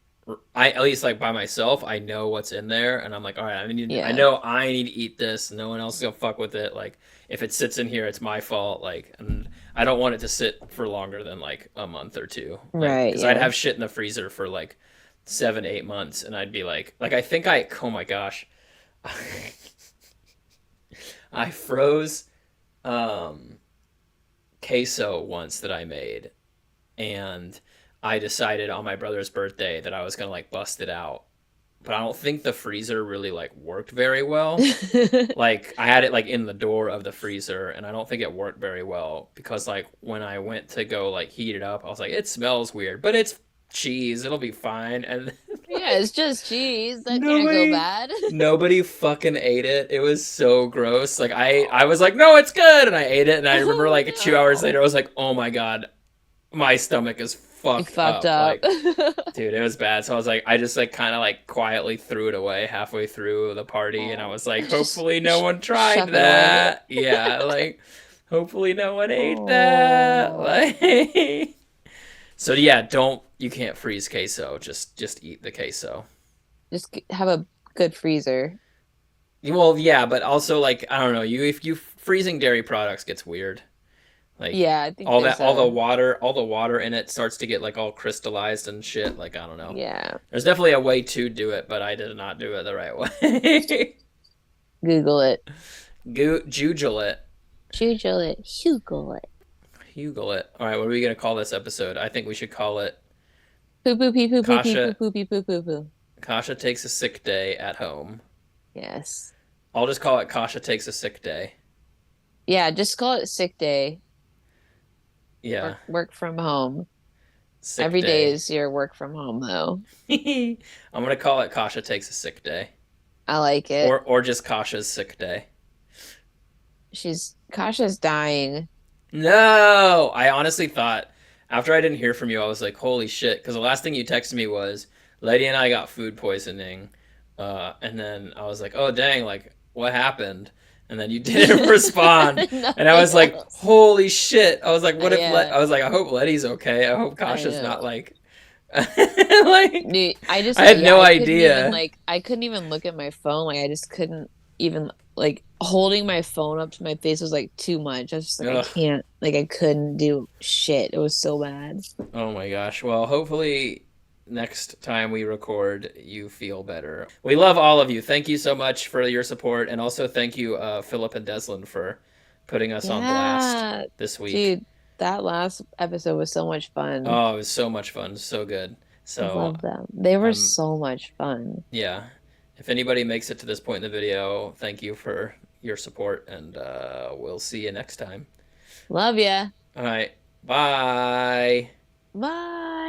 I at least like by myself, I know what's in there, and I'm like, all right, I Yeah. know I need to eat this. No one else is gonna fuck with it. Like if it sits in here, it's my fault. Like, and I don't want it to sit for longer than like a month or two. Like, Right, because I'd yeah. have shit in the freezer for like 7, 8 months, and I'd be like I think I, oh my gosh, I froze um queso once that I made, and I decided on my brother's birthday that I was gonna like bust it out. But I don't think the freezer really like worked very well. Like I had it like in the door of the freezer, and I don't think it worked very well because like when I went to go like heat it up, I was like, it smells weird, but it's cheese, it'll be fine. And Yeah, like it's just cheese. That can't go nobody bad. nobody fucking ate it. It was so gross. Like I was Oh. like, no, it's good, and I ate it, and I remember Oh like 2 hours no. later, I was like, oh my god, my stomach is You fucked fucked up. up. Like, dude, it was bad. So I was like, I just like kind of like quietly threw it away halfway through the party, and I Oh, was like, just hopefully no one tried shuck it away. that. Yeah, like, hopefully no one ate that. Oh, Like, so yeah, don't you can't freeze queso. Just eat the queso. just have a good freezer. Well, yeah, but also like I don't know, you if you freezing dairy products gets weird. Like Yeah, I think there's a all the water in it starts to get like all crystallized and shit. Like I don't know. yeah. There's definitely a way to do it, but I did not do it the right way. Google it. Juggle it. Google it. Google it. Huggle it. All right, what are we gonna call this episode? I think we should call it Poo poo pee poo poo pee poo Kasha. poo pee poo poo poo. Kasha takes a sick day at home. Yes. I'll just call it Kasha takes a sick day. Yeah, just call it sick day. Yeah, Work from home. sick Every day day. is your work from home though. I'm gonna call it Kasha takes a sick day, I like it. or just Kasha's sick day. Kasha's dying. No, I honestly thought after I didn't hear from you, I was like, holy shit, because the last thing you texted me was Lady and I got food poisoning, and then I was like, oh dang, like what happened? And then you didn't respond, and I Nothing was like, else. holy shit! I was like, what if Yeah, I was like, I hope Letty's okay. I hope I Kasha's not know. like, like Dude, I just I had yeah, no idea. I couldn't even look at my phone. Like I just couldn't even like holding my phone up to my face was like too much. I was just like I Ugh. can't like I couldn't do shit. It was so bad. Oh my gosh. Well, hopefully next time we record, you feel better. We love all of you. Thank you so much for your support. And also thank you, Philip and Deslin, for putting us on blast Yeah, this week. dude, that last episode was so much fun. Oh, it was so much fun. So good. I So, love them. They were um, so much fun. yeah. If anybody makes it to this point in the video, thank you for your support. And we'll see you next time. Love ya. All right. Bye. Bye.